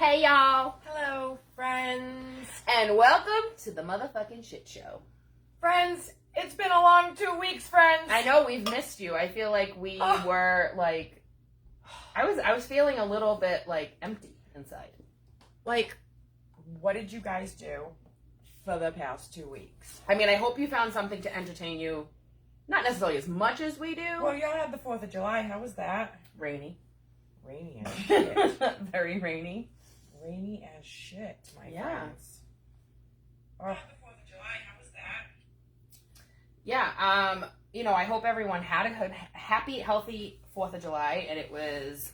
Hey y'all, Hello, friends. and welcome to the motherfucking shit show. Friends, it's been a long 2 weeks, friends. I know we've missed you. I feel like we were like, I was feeling a little bit like empty inside. Like, what did you guys do for the past 2 weeks? I mean, I hope you found something to entertain you. Not necessarily as much as we do. Well, y'all had the 4th of July. How was that? Rainy. Rainy as shit. Very rainy. Rainy as shit, my Yeah. friends. Oh. The 4th of July. How was that? Yeah, I hope everyone had a good, happy, healthy 4th of July, and it was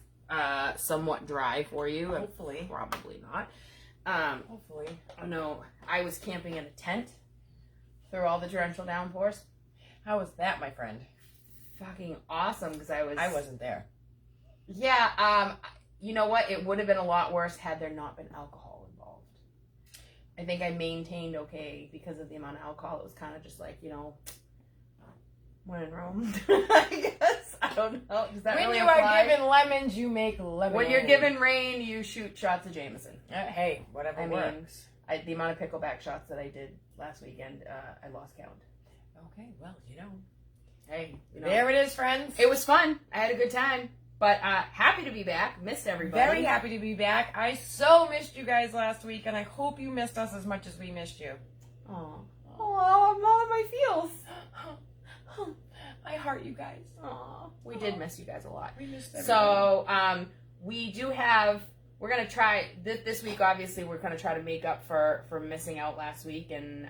somewhat dry for you. Hopefully. Probably not. Hopefully. No, I was camping in a tent through all the torrential downpours. How was that, my friend? Fucking awesome, because I wasn't there. Yeah, you know what? It would have been a lot worse had there not been alcohol involved. I think I maintained okay because of the amount of alcohol. It was kind of just like, when in Rome, I guess. I don't know. Does that When really you apply? are given lemons, you make lemonade. When you're given rain, you shoot shots of Jameson. Hey, whatever works. The amount of pickleback shots that I did last weekend, I lost count. Okay, well, Hey, There it is, friends. It was fun. I had a good time. But happy to be back. Missed everybody. Very happy to be back. I so missed you guys last week, and I hope you missed us as much as we missed you. Oh, I'm all in my feels. I heart you guys. Aw, we did miss you guys a lot. We missed everybody. So, we do have. We're gonna try this week. Obviously, we're gonna try to make up for missing out last week, and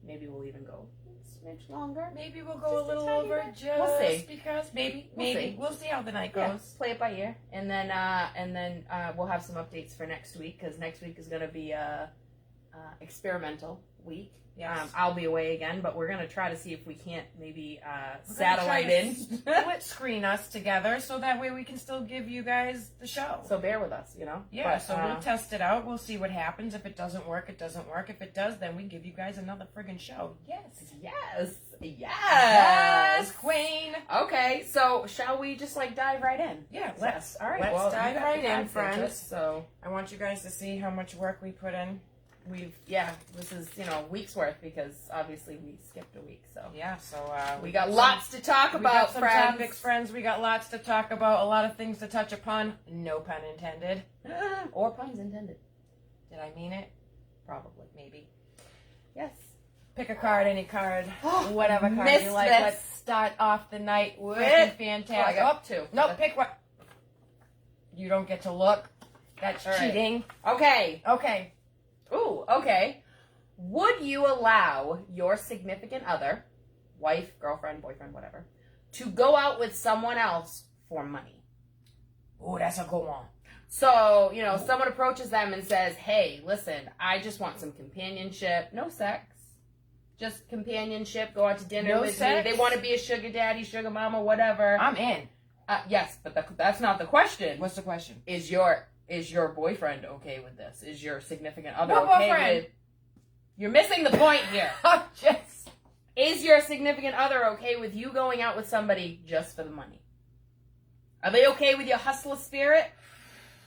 maybe we'll even go a smidge longer. Maybe we'll go Just a little tiny over bit. just We'll see. because maybe. see. We'll see how the night Yeah, goes. play it by ear, and then we'll have some updates for next week because next week is gonna be a experimental week. Yes. I'll be away again, but we're gonna try to see if we can't maybe We're gonna satellite try to in. split screen us together so that way we can still give you guys the show. So bear with us, Yeah, But, so we'll test it out. We'll see what happens. If it doesn't work, it doesn't work. If it does, then we give you guys another friggin' show. Yes. Yes, queen. Okay, so shall we just dive right in? Yeah, Yes. All right. let's well, dive you got right the in, guys friends. interest, So I want you guys to see how much work we put in. this is week's worth because obviously we skipped a week. So Yeah, so we got lots to talk we about, got some friends. topics, friends. We got lots to talk about. A lot of things to touch upon. No pun intended. Or puns intended. Did I mean it? Probably. Maybe. Yes. Pick a card, any card, whatever card Missed you like. this. Let's start off the night with Oh, fantastic. I got two. No, pick what. You don't get to look. That's All right. cheating. Okay. Okay. Ooh. Okay. Would you allow your significant other, wife, girlfriend, boyfriend, whatever, to go out with someone else for money? Ooh, that's a good one. So, someone approaches them and says, hey, listen, I just want some companionship. No sex. Just companionship. Go out to dinner No with sex? me. They want to be a sugar daddy, sugar mama, whatever. I'm in. Yes, but that's not the question. What's the question? Is your boyfriend okay with this? Is your significant other What okay boyfriend? with... You're missing the point here. Just. Is your significant other okay with you going out with somebody just for the money? Are they okay with your hustler spirit?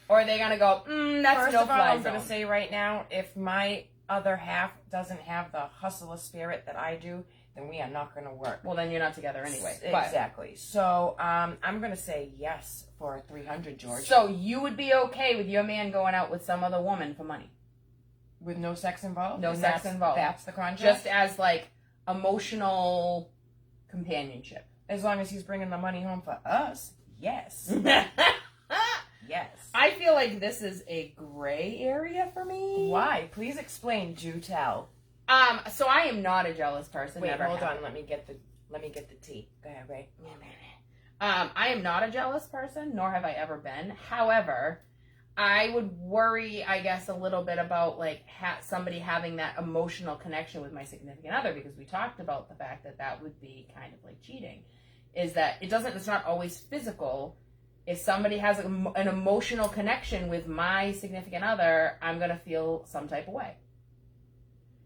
Or are they going to go, that's First no of all, fly I'm zone? going to say right now, if my other half doesn't have the hustler spirit that I do, then we are not going to work. Well, then you're not together anyway. But- Exactly. So I'm going to say yes for 300, George. So you would be okay with your man going out with some other woman for money? With no sex involved? No And sex involved. That's the contract? Just as, emotional companionship. As long as he's bringing the money home for us, yes. Yes. I feel like this is a gray area for me. Why? Please explain. Do tell. So I am not a jealous person. Wait, Never hold have on. Let me get the tea. Go ahead, Ray. I am not a jealous person, nor have I ever been. However, I would worry, I guess, a little bit about somebody having that emotional connection with my significant other, because we talked about the fact that would be kind of like cheating. Is that it's not always physical. If somebody has an emotional connection with my significant other, I'm going to feel some type of way.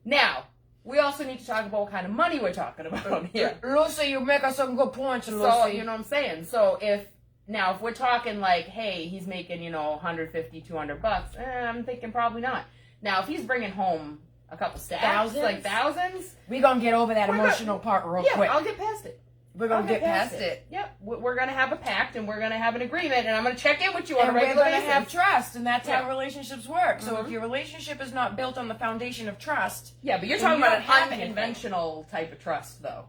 Now, we also need to talk about what kind of money we're talking about here. Lucy, you make us some good points, Lucy. So, you know what I'm saying? So, if Now, if we're talking like, hey, he's making, $150, $200, I'm thinking probably not. Now, if he's bringing home a couple stacks, like thousands, we're going to get over that emotional part real quick. I'll get past it. We're going to get past it. Yep. We're going to have a pact, and we're going to have an agreement, and I'm going to check in with you on a regular basis. And we're going to have trust, and that's how relationships work. So Mm-hmm. if your relationship is not built on the foundation of trust... Yeah, but you're then talking you about don't have an unconventional type of trust, though.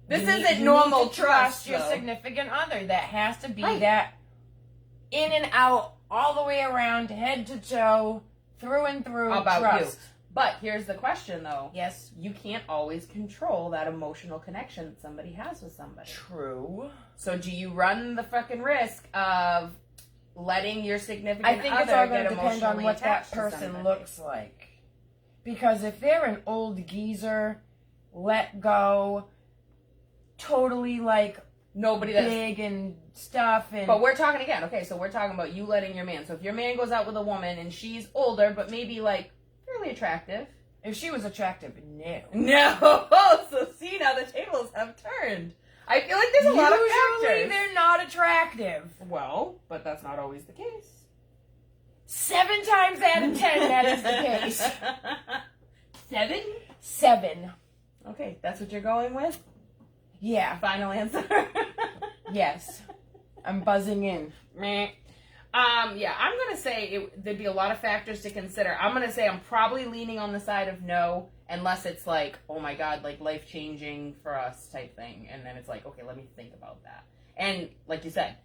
This You isn't need normal to trust trust, your though. significant other. That has to be Right. that in and out, all the way around, head to toe, through and through About trust. you. But here's the question, though. Yes. You can't always control that emotional connection that somebody has with somebody. True. So do you run the fucking risk of letting your significant I think other it's all get going to depend on emotionally what that attached to person somebody? looks like. Because if they're an old geezer, let go, totally like Nobody that's... big and stuff, and But we're talking again, okay, so we're talking about you letting your man. So if your man goes out with a woman and she's older, but maybe like fairly attractive. if she was attractive, no. No! So see, now the tables have turned. I feel like there's a lot of Usually factors. they're not attractive. Well, but that's not always the case. 7 times out of 10, that is the case. 7? 7. Okay, that's what you're going with? Yeah. Final answer? Yes. I'm buzzing in. Meh. Yeah, I'm going to say there'd be a lot of factors to consider. I'm going to say I'm probably leaning on the side of no, unless it's like, oh my God, like life-changing for us type thing. And then it's like, okay, let me think about that. And like you said,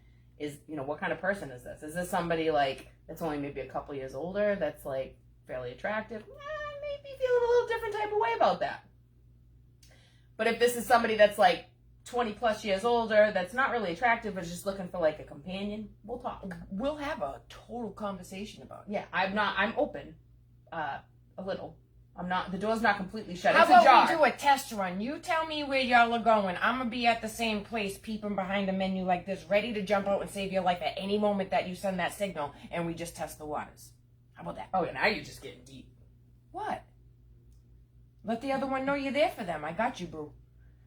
what kind of person is this? Is this somebody like that's only maybe a couple years older, that's like fairly attractive? Maybe feeling a little different type of way about that. But if this is somebody that's like 20 plus years older, that's not really attractive, but is just looking for like a companion, we'll talk. We'll have a total conversation about it. Yeah, I'm open, a little. The door's not completely shut. How It's ajar. about we do a test run? You tell me where y'all are going. I'm going to be at the same place, peeping behind a menu like this, ready to jump out and save your life at any moment that you send that signal, and we just test the waters. How about that? Oh, and now you're just getting deep. What? Let the other one know you're there for them. I got you, boo.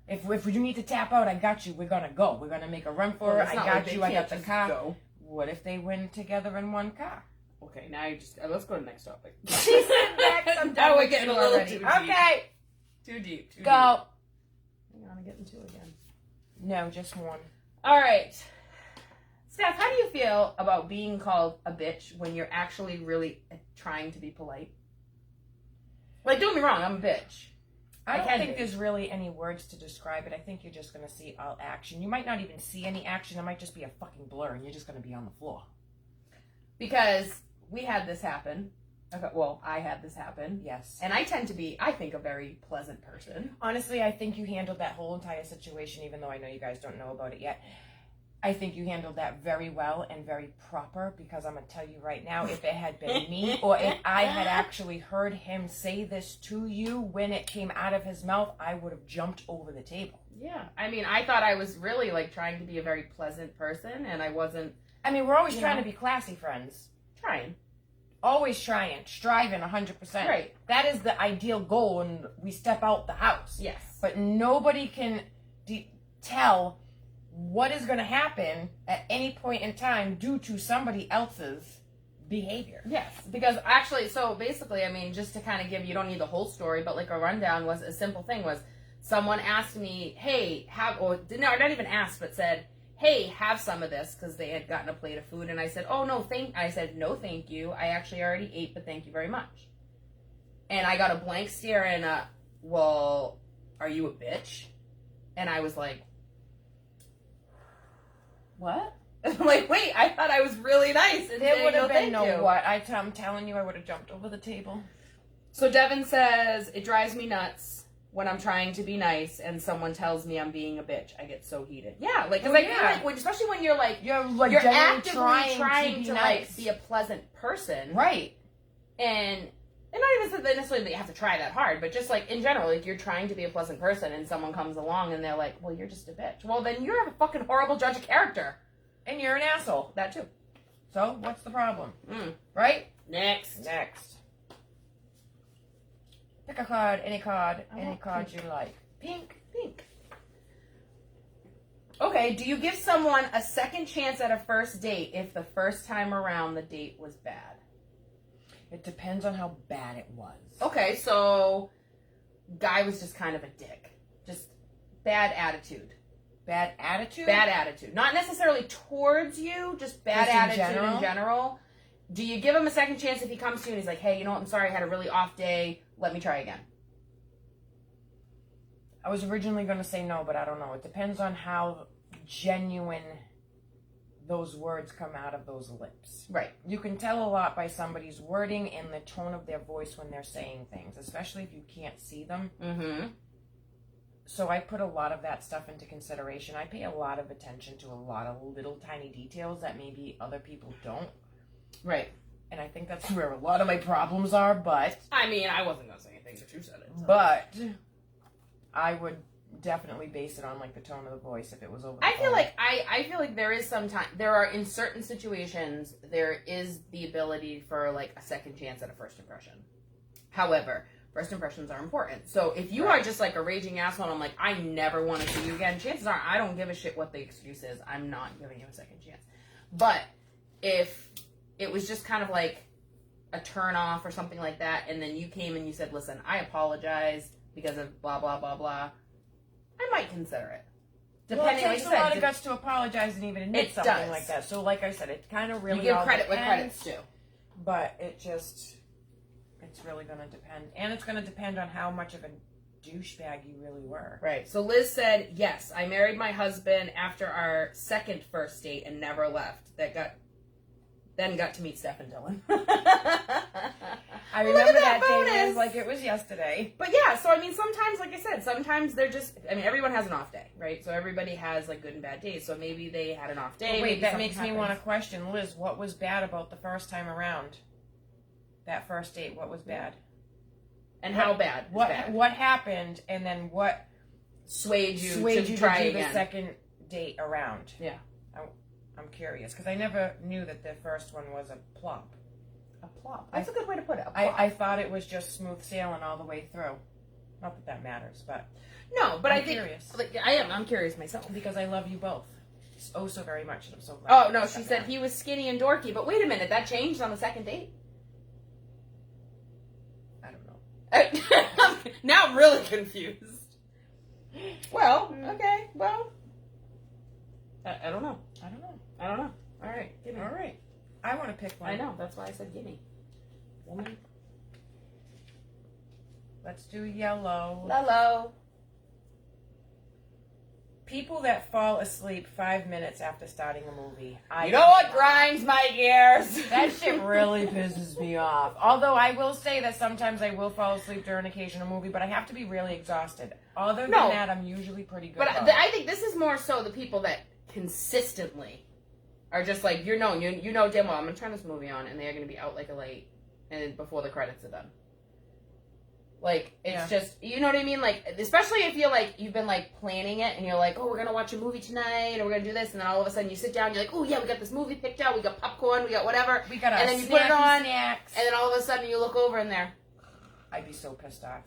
If you need to tap out, I got you. We're going to go. We're going to make a run for it. I got you. I got the car. Go. What if they win together in one car? Okay, now you just... let's go to the next topic. She said next. I'm Now done we're with getting you a little already. too deep. Okay. Too deep. Too Go. deep. Hang on, I'm getting 2 again. No, just one. All right. Steph, how do you feel about being called a bitch when you're actually really trying to be polite? Like, don't get me wrong, I'm a bitch. I don't think be. there's really any words to describe it. I think you're just going to see all action. You might not even see any action. It might just be a fucking blur, and you're just going to be on the floor. Because we had this happen. Okay, well, I had this happen. Yes. And I tend to be, I think, a very pleasant person. Honestly, I think you handled that whole entire situation, even though I know you guys don't know about it yet. I think you handled that very well and very proper, because I'm going to tell you right now, if it had been me or if I had actually heard him say this to you when it came out of his mouth, I would have jumped over the table. Yeah. I mean, I thought I was really, like, trying to be a very pleasant person, and I wasn't I mean, we're always trying to be classy, friends. trying. Always trying, striving 100%. Right. That is the ideal goal when we step out the house. Yes. But nobody can tell what is going to happen at any point in time due to somebody else's behavior. Yes, because actually, so basically, I mean, just to kind of give you don't need the whole story, but like a rundown was a simple thing was someone asked me, hey, not even asked, but said, hey, have some of this, because they had gotten a plate of food, and I said, oh, no, thank you. I actually already ate, but thank you very much. And I got a blank stare and well, are you a bitch? And I was like, what? I'm like, wait, I thought I was really nice. And There would have been thank you. no what. I'm telling you, I would have jumped over the table. So Devin says, it drives me nuts when I'm trying to be nice and someone tells me I'm being a bitch. I get so heated. Yeah, like, because I feel like, especially when you're like, You're you're genuinely actively trying to nice. like, be a pleasant person. Right. And not even that necessarily that you have to try that hard, but just like in general, like you're trying to be a pleasant person and someone comes along and they're like, well, you're just a bitch. Well, then you're a fucking horrible judge of character. And you're an asshole. That too. So, what's the problem? Mm. Right? Next. Pick a card, any card I you want like. pink. Okay, do you give someone a second chance at a first date if the first time around the date was bad? It depends on how bad it was. Okay, so guy was just kind of a dick. Just bad attitude. Bad attitude? Bad attitude. Not necessarily towards you, just bad Just in attitude in general. Do you give him a second chance if he comes to you and he's like, hey, you know what, I'm sorry, I had a really off day. Let me try again. I was originally going to say no, but I don't know. It depends on how genuine those words come out of those lips. Right. You can tell a lot by somebody's wording and the tone of their voice when they're saying things, especially if you can't see them. Mm-hmm. So I put a lot of that stuff into consideration. I pay a lot of attention to a lot of little tiny details that maybe other people don't. Right. And I think that's where a lot of my problems are, but... I mean, I wasn't going to say anything, but you said it. So. But I would definitely base it on, like, the tone of the voice if it was over the I phone. feel like there is there are, in certain situations, there is the ability for, like, a second chance at a first impression. However, first impressions are important. So if you are just, like, a raging asshole and I'm like, I never want to see you again, chances are I don't give a shit what the excuse is. I'm not giving you a second chance. But if it was just kind of like a turn off or something like that, and then you came and you said, listen, I apologize because of blah, blah, blah, blah, I might consider it. Depending, well, it takes a lot of guts to apologize and even admit something like that. So, like I said, it kind of really you give all credit depends, where credit's due. But it's really going to depend. And it's going to depend on how much of a douchebag you really were. Right. So Liz said, yes, I married my husband after our second first date and never left. Then got to meet Steph and Dylan. I remember that day Liz, like it was yesterday. But yeah, so I mean, sometimes, like I said, sometimes they're just, I mean, everyone has an off day, right? So everybody has like good and bad days. So maybe they had an off day. But wait, that makes happens. me want to question, Liz, what was bad about the first time around? That first date, what was bad? And how bad? What happened, and then what swayed you to try again? The second date around? Yeah. I'm curious, because I never knew that the first one was a plop. A plop. That's a good way to put it. I thought it was just smooth sailing all the way through. Not that that matters, but... No, but I'm I think... curious. Like, I'm curious myself. Because I love you both. Oh, so very much, and I'm so glad. Oh, no, she said he was skinny and dorky, but wait a minute, that changed on the second date? I don't know. Now I'm really confused. Well, okay, well... I don't know. I don't know. All right. Give me. All right. I want to pick one. I know. That's why I said gimme. Woman. Let's do yellow. Hello. People that fall asleep 5 minutes after starting a movie. You know what grinds my gears? That shit really pisses me off. Although I will say that sometimes I will fall asleep during an occasional movie, but I have to be really exhausted. Other than that, I'm usually pretty good. But I think this is more so the people that consistently are just like, you know damn well, I'm going to turn this movie on, and they're going to be out like a light and before the credits are done. Like, it's just, you know what I mean? Like, especially if you're like, you've been like planning it and you're like, oh, we're going to watch a movie tonight and we're going to do this. And then all of a sudden you sit down and you're like, oh yeah, we got this movie picked out. We got popcorn. We got whatever. We got and then you put it on. Snacks. And then all of a sudden you look over and there. I'd be so pissed off.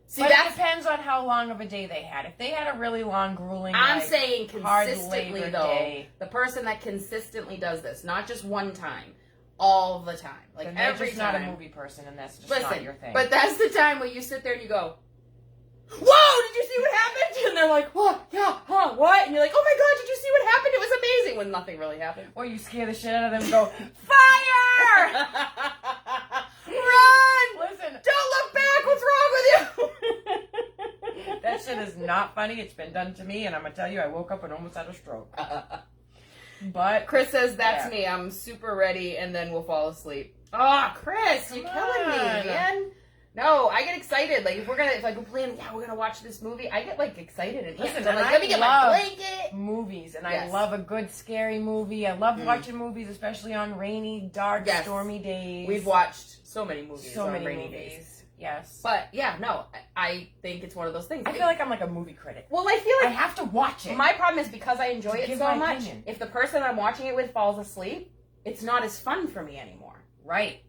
See, but it depends on how long of a day they had. If they had a really long, grueling, I'm saying consistently though, day, the person that consistently does this, not just one time, all the time, like then every just time. not a movie person, and that's just not your thing. But that's the time where you sit there and you go, "Whoa! Did you see what happened?" And they're like, "What? Yeah, huh? What?" And you're like, "Oh my god! Did you see what happened? It was amazing." When nothing really happened. Or you scare the shit out of them and go, "Fire! Run! Listen, don't look back. What's wrong with you?" That shit is not funny. It's been done to me, and I'm gonna tell you, I woke up and almost had a stroke. But Chris says that's me. I'm super ready, and then we'll fall asleep. Oh, Chris, you're killing me, man. No, I get excited. Like if we're planning, we're gonna watch this movie. I get like excited and listen. I'm like, let me get my blanket. Movies, and I love a good scary movie. I love watching movies, especially on rainy, dark, stormy days. We've watched so many movies on rainy days. Yes. But yeah, no, I think it's one of those things. I feel like I'm like a movie critic. Well, I feel like I have to watch it. My problem is because I enjoy it so much, if the person I'm watching it with falls asleep, it's not as fun for me anymore. Right.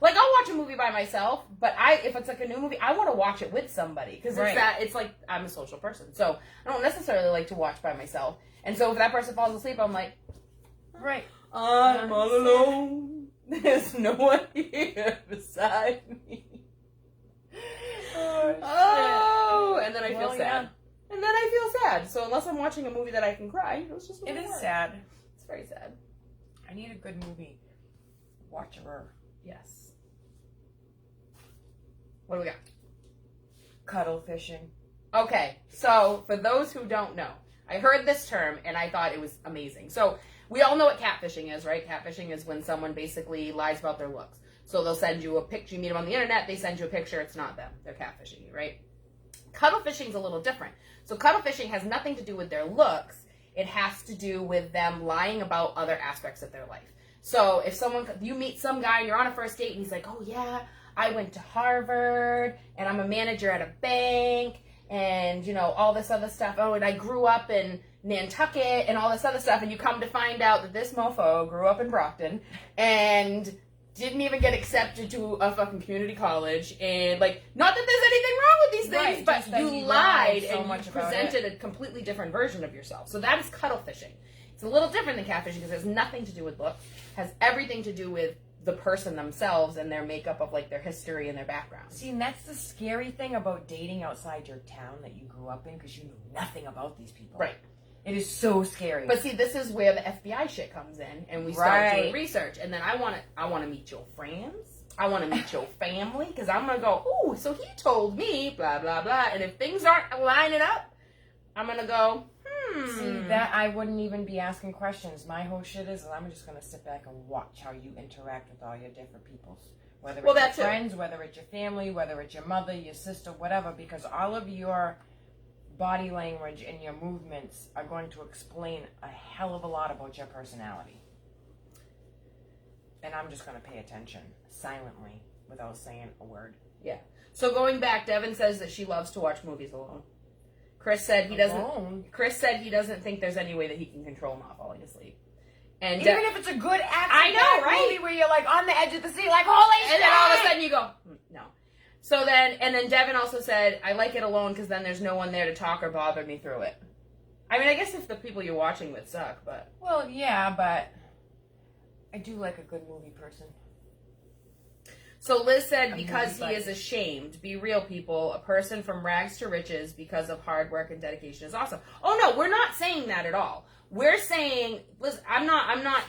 Like, I'll watch a movie by myself, but if it's like a new movie, I want to watch it with somebody. Because it's like, I'm a social person. So I don't necessarily like to watch by myself. And so if that person falls asleep, I'm like, right. I'm all alone. There's no one here beside me. Oh, and then I feel sad. Yeah. And then I feel sad. So unless I'm watching a movie that I can cry, it's just It is sad. It's very sad. I need a good movie watcher. Yes. What do we got? Cuddle fishing. Okay, so for those who don't know, I heard this term and I thought it was amazing. So we all know what catfishing is, right? Catfishing is when someone basically lies about their looks. So they'll send you a picture, you meet them on the internet, they send you a picture, it's not them. They're catfishing you, right? Cuddle fishing is a little different. So cuddle fishing has nothing to do with their looks. It has to do with them lying about other aspects of their life. So if you meet some guy and you're on a first date and he's like, oh yeah, I went to Harvard and I'm a manager at a bank and, you know, all this other stuff. Oh, and I grew up in Nantucket and all this other stuff. And you come to find out that this mofo grew up in Brockton and didn't even get accepted to a fucking community college. And, like, not that there's anything wrong with these things, right, but you lied so and much you presented a completely different version of yourself. So that is cuddle fishing. It's a little different than catfishing because it has nothing to do with looks. It has everything to do with the person themselves and their makeup of, like, their history and their background. See, and that's the scary thing about dating outside your town that you grew up in because you know nothing about these people. Right. It is so scary. But see, this is where the FBI shit comes in, and we start doing research. And then I want to meet your friends. I want to meet your family because I'm gonna go. Ooh, so he told me blah blah blah. And if things aren't lining up, I'm gonna go. See, that I wouldn't even be asking questions. My whole shit is I'm just gonna sit back and watch how you interact with all your different peoples. Whether it's your friends, whether it's your family, whether it's your mother, your sister, whatever, because all of your body language and your movements are going to explain a hell of a lot about your personality. And I'm just going to pay attention silently without saying a word. Yeah. So going back, Devin says that she loves to watch movies alone. Chris said he doesn't. Chris said he doesn't think there's any way that he can control not falling asleep. And even if it's a good action, I know, right? Movie where you're like on the edge of the seat, like holy shit, and then all of a sudden you go, no. So then Devin also said, I like it alone because then there's no one there to talk or bother me through it. I mean, I guess if the people you're watching with suck, but... Well, yeah, but I do like a good movie person. So Liz said, because he is ashamed, be real, people, a person from rags to riches because of hard work and dedication is awesome. Oh, no, we're not saying that at all. We're saying, listen, I'm not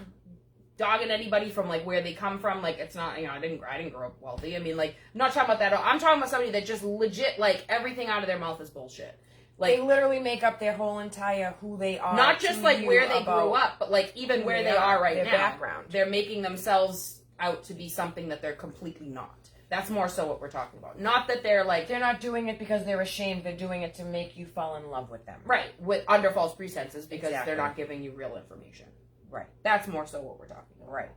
dogging anybody from, like, where they come from. Like, it's not, you know, I didn't grow up wealthy. I mean, like, I'm not talking about that at all. I'm talking about somebody that just legit, like, everything out of their mouth is bullshit. Like, they literally make up their whole entire who they are. Not just, like, where they grew up, but, like, even where they are right now. Their background. They're making themselves out to be something that they're completely not. That's more so what we're talking about. Not that they're, like... They're not doing it because they're ashamed. They're doing it to make you fall in love with them. Right. Under false pretenses because they're not giving you real information. Right. That's more so what we're talking about. Right.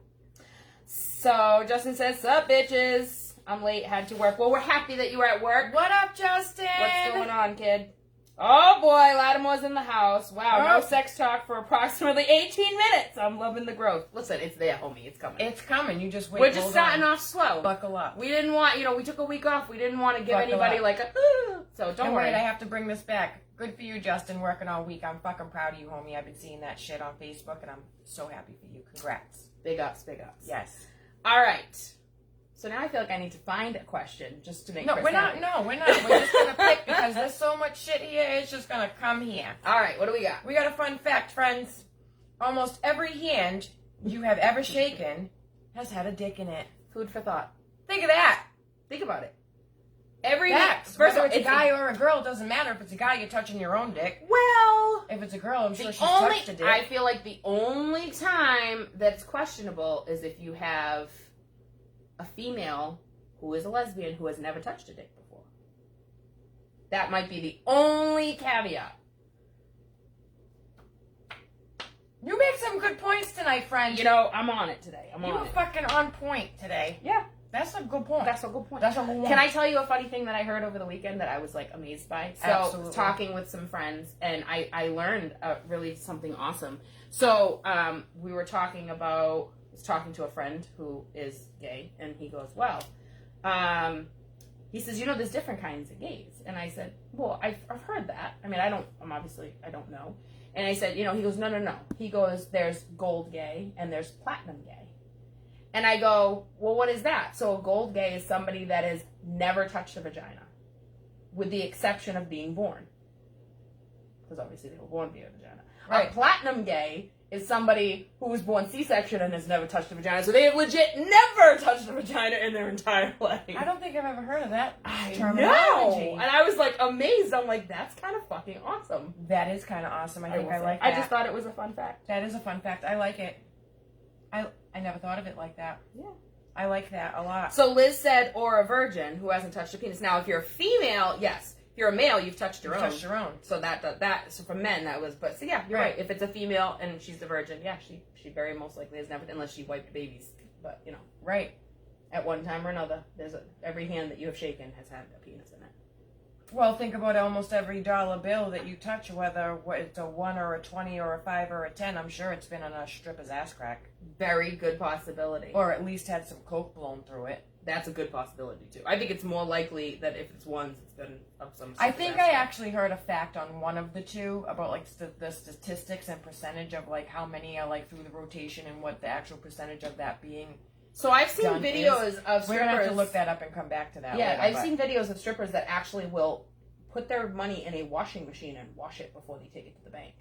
So, Justin says, sup, bitches? I'm late, had to work. Well, we're happy that you were at work. What up, Justin? What's going on, kid? Oh, boy, Lattimore's in the house. Wow, no sex talk for approximately 18 minutes. I'm loving the growth. Listen, it's there, homie. It's coming. It's coming. You just wait. We're just starting off slow. Buckle up. We didn't want, we took a week off. We didn't want to give anybody like a, so don't worry. Wait, I have to bring this back. Good for you, Justin, working all week. I'm fucking proud of you, homie. I've been seeing that shit on Facebook, and I'm so happy for you. Congrats. Big ups, big ups. Yes. All right. So now I feel like I need to find a question just to make We're not. We're just going to pick because there's so much shit here. It's just going to come here. All right. What do we got? We got a fun fact, friends. Almost every hand you have ever shaken has had a dick in it. Food for thought. Think of that. Think about it. Facts. First of all, it's a guy or a girl, it doesn't matter. If it's a guy, you're touching your own dick. Well, if it's a girl, I'm sure she's touched a dick. I feel like the only time that's questionable is if you have a female who is a lesbian who has never touched a dick before. That might be the only caveat. You make some good points tonight, friend. I'm on it today. You were fucking on point today. Yeah. That's a good point. That's a good point. Can I tell you a funny thing that I heard over the weekend that I was, like, amazed by? So, Absolutely. Talking with some friends, and I learned really something awesome. So, we were talking about was talking to a friend who is gay, and he goes, well, he says, you know, there's different kinds of gays. And I said, well, I've heard that. I mean, I don't know. And I said, you know, he goes, no. He goes, there's gold gay and there's platinum gay. And I go, well, what is that? So a gold gay is somebody that has never touched a vagina, with the exception of being born. Because obviously they were born via a vagina. Right. A platinum gay is somebody who was born C-section and has never touched a vagina. So they have legit never touched a vagina in their entire life. I don't think I've ever heard of that I terminology. know. And I was like amazed. I'm like, that's kind of fucking awesome. That is kind of awesome. I think I will like say. that. I just thought it was a fun fact. That is a fun fact. I like it. I never thought of it like that. Yeah. I like that a lot. So Liz said, or a virgin who hasn't touched a penis. Now, if you're a female, yes. If you're a male, you've touched your own. Touched your own. So so for men, that was, but so yeah, you're right. If it's a female and she's a virgin, yeah, she very most likely has never, unless she wiped babies. But, you know. Right. At one time or another, every hand that you have shaken has had a penis in it. Well, think about almost every dollar bill that you touch, whether it's a 1 or a 20 or a 5 or a 10. I'm sure it's been on a stripper's ass crack. Very good possibility. Or at least had some coke blown through it. That's a good possibility, too. I think it's more likely that if it's ones, it's been of some sort I of think I actually heard a fact on one of the two about, like, the statistics and percentage of, like, how many are, like, through the rotation and what the actual percentage of that being. So I've seen done videos of strippers. We're going to have to look that up and come back to that Yeah, later, I've seen videos of strippers that actually will put their money in a washing machine and wash it before they take it to the bank.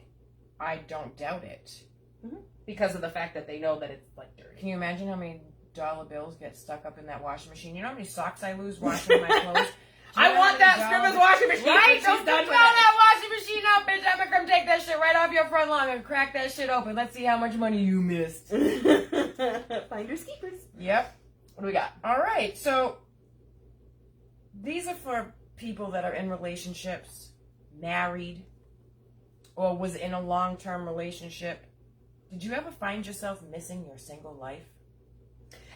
I don't doubt it. Mm-hmm. Because of the fact that they know that it's, like, dirty. Can you imagine how many dollar bills get stuck up in that washing machine? You know how many socks I lose washing my clothes? I want that stripper's washing machine. Right? She's Don't done throw with it. that washing machine out, bitch. I'm gonna come take that shit right off your front lawn and crack that shit open. Let's see how much money you missed. Finders keepers. Yep. What do we got? All right. So these are for people that are in relationships, married, or was in a long-term relationship. Did you ever find yourself missing your single life?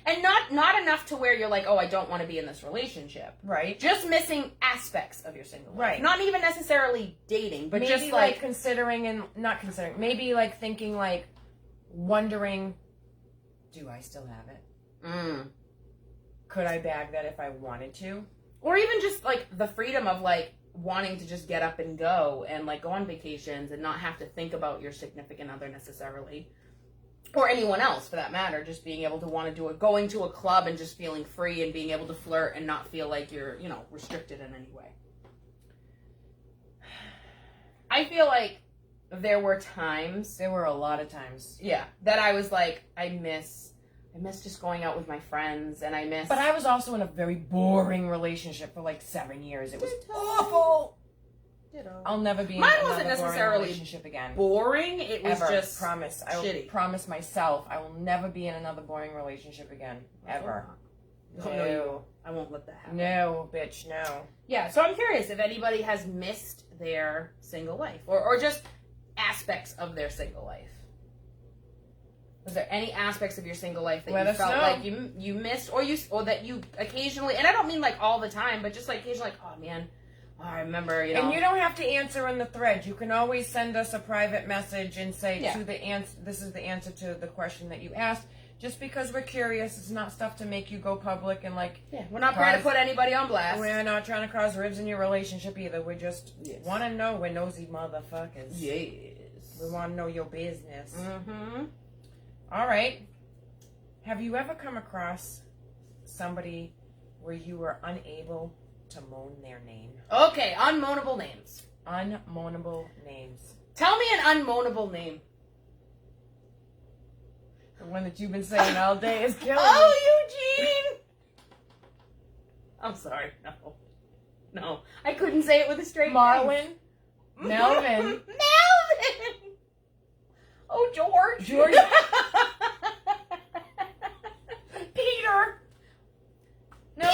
And not enough to where you're like, oh, I don't want to be in this relationship. Right. Just missing aspects of your single life. Right. Not even necessarily dating, but maybe just like considering and not considering. Maybe like thinking, like wondering, do I still have it? Could I bag that if I wanted to? Or even just like the freedom of like wanting to just get up and go and like go on vacations and not have to think about your significant other necessarily. Or anyone else for that matter, just being able to want to do it, going to a club and just feeling free and being able to flirt and not feel like you're, you know, restricted in any way. I feel like there were times. There were a lot of times. Yeah. That I was like, I miss just going out with my friends and I miss. But I was also in a very boring relationship for like 7 years. It was awful. I'll never be in Mine another wasn't boring necessarily relationship again. Boring. It was ever. just promise. I shitty. will promise myself I will never be in another boring relationship again. Ever. No. I won't let that happen. No, bitch, no. Yeah, so I'm curious if anybody has missed their single life or just aspects of their single life. Was there any aspects of your single life that you felt like you missed or that you occasionally, and I don't mean like all the time, but just like occasionally like, oh man, I remember, you know. And you don't have to answer in the thread. You can always send us a private message and say this is the answer to the question that you asked. Just because we're curious, it's not stuff to make you go public and like. Yeah, we're not trying to put anybody on blast. We're not trying to cause ribs in your relationship either. We just want to know. We're nosy motherfuckers. Yes. We want to know your business. Mm-hmm. All right. Have you ever come across somebody where you were unable to moan their name? Okay, unmoanable names. Unmoanable names. Tell me an unmoanable name. The one that you've been saying all day is killing me. Oh, Eugene! I'm sorry, no. I couldn't say it with a straight Marlon. face. Melvin. Melvin! Oh, George. Peter. No.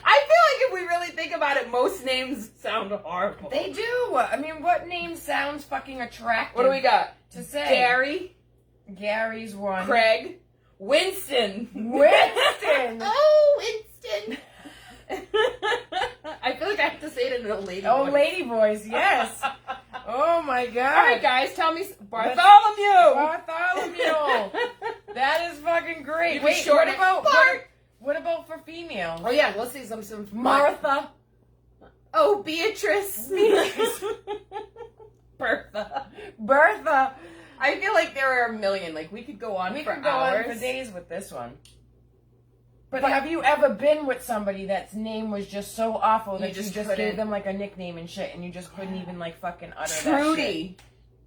I feel like if we really think about it, most names sound horrible. They do. I mean, what name sounds fucking attractive? What do we got? To say? Gary. Gary's one. Craig. Winston. Winston. Oh, Winston. I feel like I have to say it in a lady voice. Lady voice, yes. Oh my god. All right, guys, tell me Bartholomew. Bartholomew. That is fucking great. You can Wait, shorten it. what about for female? Oh yeah, let's see some Martha. Oh, Beatrice. Bertha. Bertha. I feel like there are a million. Like we could go on We for could go hours. on for days with this one. But have you ever been with somebody that's name was just so awful that you just couldn't. gave them like a nickname and shit, and you just couldn't even like fucking utter that shit? Trudy.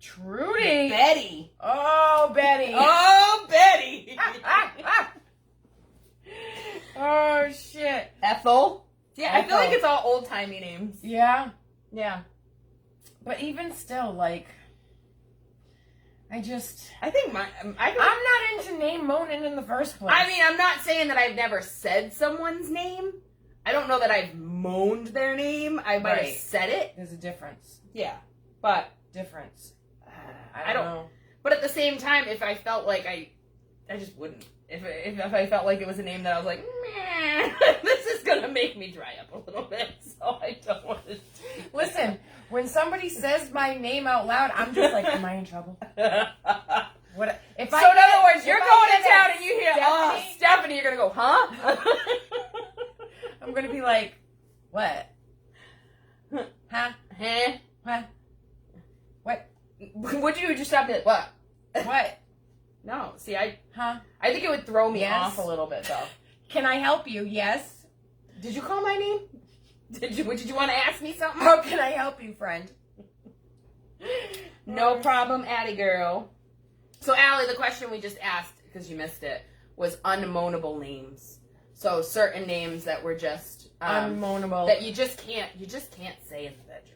Trudy. Betty. Oh, Betty. Oh, Betty. Oh shit. Ethel. Yeah, I feel like Ethel. it's all old timey names. Yeah. Yeah. But even still, like, I think I'm not into name moaning in the first place. I mean, I'm not saying that I've never said someone's name. I don't know that I've moaned their name. I might have Right. said it. There's a difference. Yeah. But Difference. I don't know. But at the same time, if I felt like I just wouldn't. If I felt like it was a name that I was like, meh, this is gonna make me dry up a little bit, so I don't want to. Listen, when somebody says my name out loud, I'm just like, am I in trouble? What? If So I in other words, you're if I going to get town that and you hear, Stephanie, Stephanie, you're gonna go, huh? I'm gonna be like, what? Huh? Huh? What? What? Would you just stop it? What? What? No. See, I Huh? think it would throw me Yes. off a little bit, though. Can I help you? Yes. Did you call my name? Did you want to ask me something? How can I help you, friend? No problem, Addie girl. So, Allie, the question we just asked, because you missed it, was unmoanable names. So, certain names that were just Unmoanable. that you just can't say in the bedroom.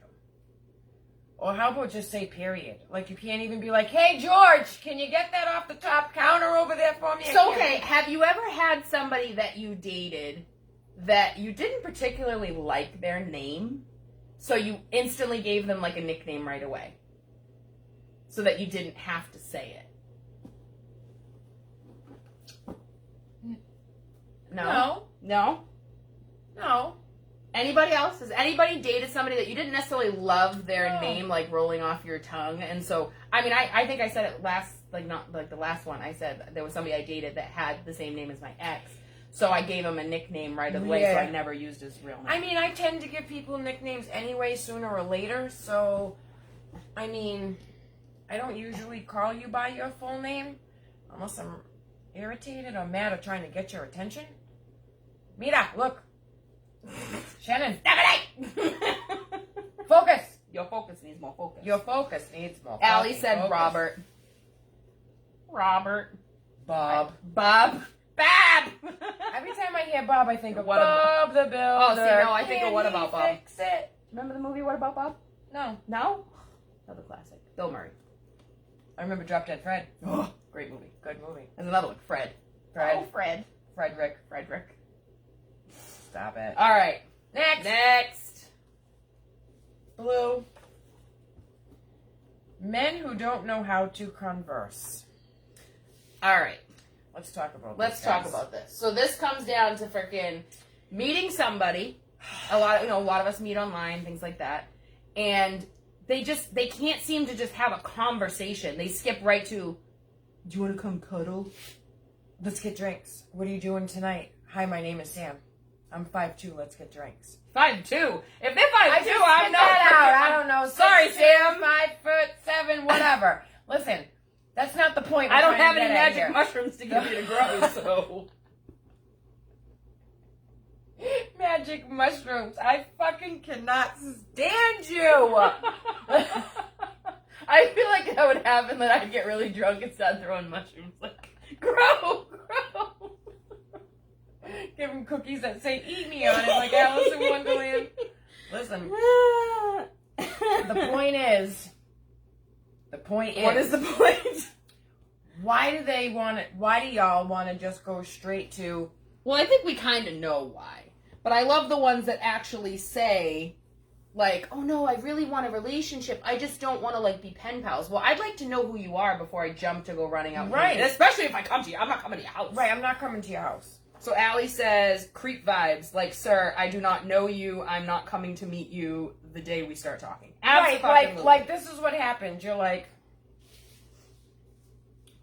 Or how about just say period? Like you can't even be like, hey George, can you get that off the top counter over there for me? I So, can't- okay, have you ever had somebody that you dated that you didn't particularly like their name, so you instantly gave them like a nickname right away, so that you didn't have to say it? No. No. Anybody else? Has anybody dated somebody that you didn't necessarily love their No. name, like rolling off your tongue? And so, I mean, I think I said it last, like not like the last one. I said there was somebody I dated that had the same name as my ex, so I gave him a nickname right away. So Yeah. I never used his real name. I mean, I tend to give people nicknames anyway, sooner or later. So, I mean, I don't usually call you by your full name unless I'm irritated or mad or trying to get your attention. Mira, look. Shannon, focus. Your focus needs more focus. Your focus needs more. Allie fucking said focus. Robert. Bob. Bab. Every time I hear Bob, I think of What Bob the Builder. Oh, see, no, I think of Can What he About Bob? Fix it? Remember the movie What About Bob? No, No? Another classic. Bill Murray. I remember Drop Dead Fred. Oh, great movie. Good movie. There's another one. Fred. Fred. Oh, Fred. Frederick. Frederick. Stop it. All right. Next. Blue. Men who don't know how to converse. All right. Let's talk about Let's this, talk guys. about this. So this comes down to freaking meeting somebody. A lot of us meet online, things like that, and they can't seem to just have a conversation. They skip right to, "Do you want to come cuddle? Let's get drinks. What are you doing tonight? Hi, my name is Sam. I'm 5'2". Let's get drinks. 5'2". If they're 5'2", I just I'm spit not. that out. I don't know. Sorry, 6'6", Sam. 5'7", whatever. Listen, that's not the point. I we're don't trying have to any get at magic here. mushrooms to give you to grow, so. Magic mushrooms. I fucking cannot stand you. I feel like that would happen, that I'd get really drunk and start throwing mushrooms. Like, grow. Give them cookies that say "Eat me" on it, like Alice in Wonderland. Listen, the point is, What is the point? why do they want it? Why do y'all want to just go straight to? Well, I think we kind of know why. But I love the ones that actually say, like, "Oh no, I really want a relationship. I just don't want to, like, be pen pals." Well, I'd like to know who you are before I jump to go running out. Right. Especially if I come to you. I'm not coming to your house. Right, I'm not coming to your house. So Allie says, creep vibes. Like, "Sir, I do not know you. I'm not coming to meet you. the day we start talking. Right, Abso-fucking-lutely. like this is what happens. You're like,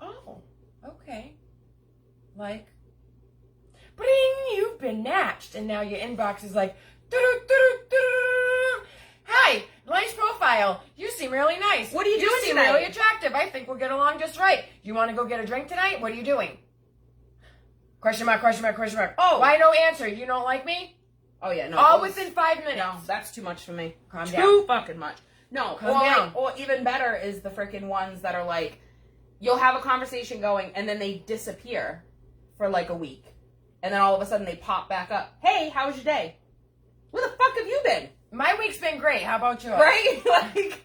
oh, okay. Like, bring, you've been matched. And now your inbox is like, doo-doo-doo-doo-doo. Hi, nice profile. You seem really nice. What are you doing You seem tonight? really attractive. I think we'll get along just right. You want to go get a drink tonight? What are you doing? Question mark, question mark, question mark. Oh. Why no answer? You don't like me? Oh, yeah, no. All those- within 5 minutes. No, that's too much for me. Calm too down. fucking much. No, Calm or, like, down. or even better is the freaking ones that are like, you'll have a conversation going and then they disappear for like a week. And then all of a sudden they pop back up. Hey, how was your day? Where the fuck have you been? My week's been great. How about yours? Right? Like,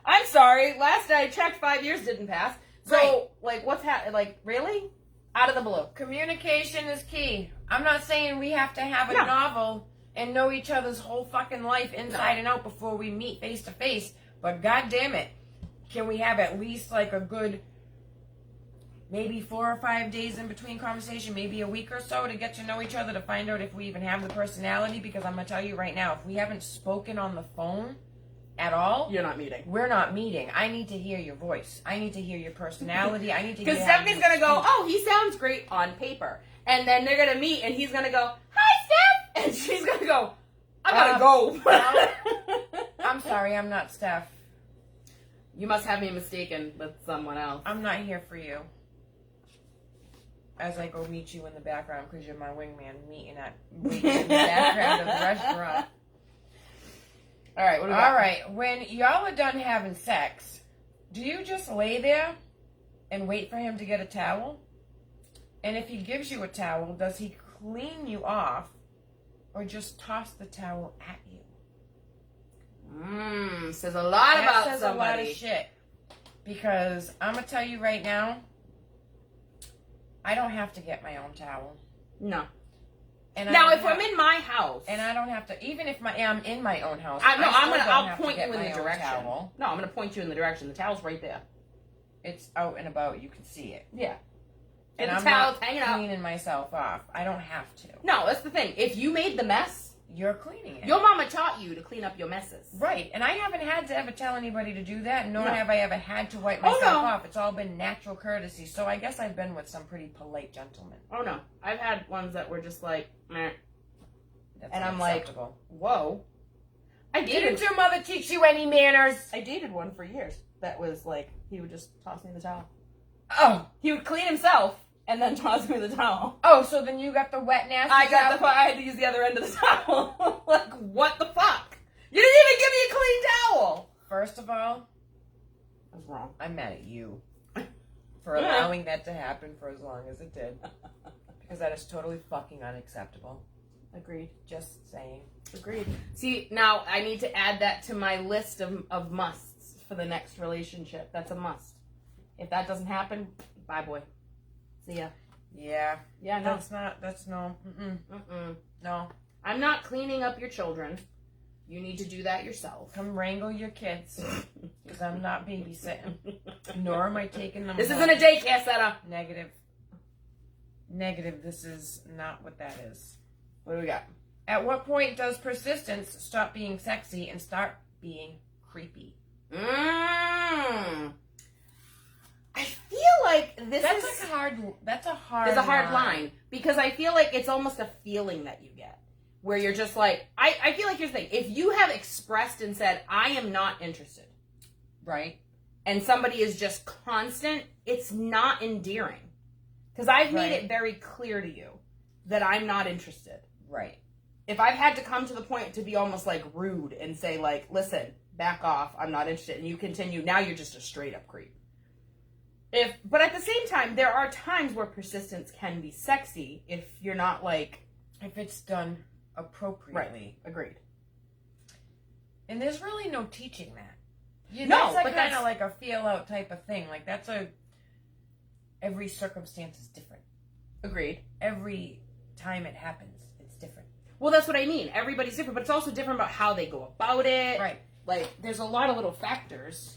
I'm sorry. Last I checked, 5 years didn't pass. So, Right. like, what's happening? Like, really? Out of the blue. Communication is key. I'm not saying we have to have a No. novel and know each other's whole fucking life inside and out before we meet face to face. But god damn it, can we have at least like a good maybe 4 or 5 days in between conversation, maybe a week or so to get to know each other, to find out if we even have the personality? Because I'm gonna tell you right now, if we haven't spoken on the phone at all, You're not meeting. we're not meeting. I need to hear your voice. I need to hear your personality. I need to hear Because how Stephanie's you going to go, speak. oh, he sounds great on paper. And then they're going to meet and he's going to go, hi, Steph. And she's going to go, I got to go. I'm sorry, I'm not Steph. You must have me mistaken with someone else. I'm not here for you. As I go meet you in the background, because you're my wingman, waiting in the background of the restaurant. All right, what do we got? All right, when y'all are done having sex, do you just lay there and wait for him to get a towel? And if he gives you a towel, does he clean you off or just toss the towel at you? Says a lot That about says somebody. a lot of shit. Because I'm going to tell you right now, I don't have to get my own towel. No. And Now, I if don't I'm have- in my house, And I don't have to, even if I'm in my own house, I'll point you get in my the own direction. towel. No, I'm gonna point you in the direction. The towel's right there. It's out and about. You can see it. Yeah. And And I'm the towel's not hanging out. cleaning myself off. I don't have to. No, that's the thing. If you made the mess, You're cleaning it. your mama taught you to clean up your messes. Right. And I haven't had to ever tell anybody to do that, nor No. have I ever had to wipe Oh, myself no. off. It's all been natural courtesy. So I guess I've been with some pretty polite gentlemen. Oh no, I've had ones that were just like, meh. That's And I'm like, unacceptable. whoa. I Didn't dated. your mother teach you any manners? I dated one for years. That was like, he would just toss me the towel. Oh. He would clean himself and then toss me the towel. Oh, so then you got the wet, nasty towel? I had to use the other end of the towel. Like, what the fuck? You didn't even give me a clean towel. First of all, That's wrong. I'm mad at you for Yeah. allowing that to happen for as long as it did. Because that is totally fucking unacceptable. Agreed. Just saying. Agreed. See, now I need to add that to my list of musts for the next relationship. That's a must. If that doesn't happen, bye, boy. See ya. Yeah. Yeah, no. That's no. No. I'm not cleaning up your children. You need to do that yourself. Come wrangle your kids. Because I'm not babysitting. Nor am I taking them This home. isn't a daycare center. Negative. Negative. This is not what that is. What do we got? At what point does persistence stop being sexy and start being creepy? I feel like this That's is a hard. That's a hard. It's a hard line because I feel like it's almost a feeling that you get where you're just like, I feel like here's the thing. If you have expressed and said, I am not interested, Right. and somebody is just constant, it's not endearing. Because I've made Right. it very clear to you that I'm not interested. Right. If I've had to come to the point to be almost like rude and say like, listen, back off, I'm not interested, and you continue, now you're just a straight up creep. But at the same time, there are times where persistence can be sexy if you're not like, If it's done appropriately. agreed. And there's really no teaching that. No, that's but kind that's- of like a feel out type of thing. Like that's every circumstance is different. Agreed. Every time it happens, it's different. Well, that's what I mean. Everybody's different, but it's also different about how they go about it. Right. Like, there's a lot of little factors.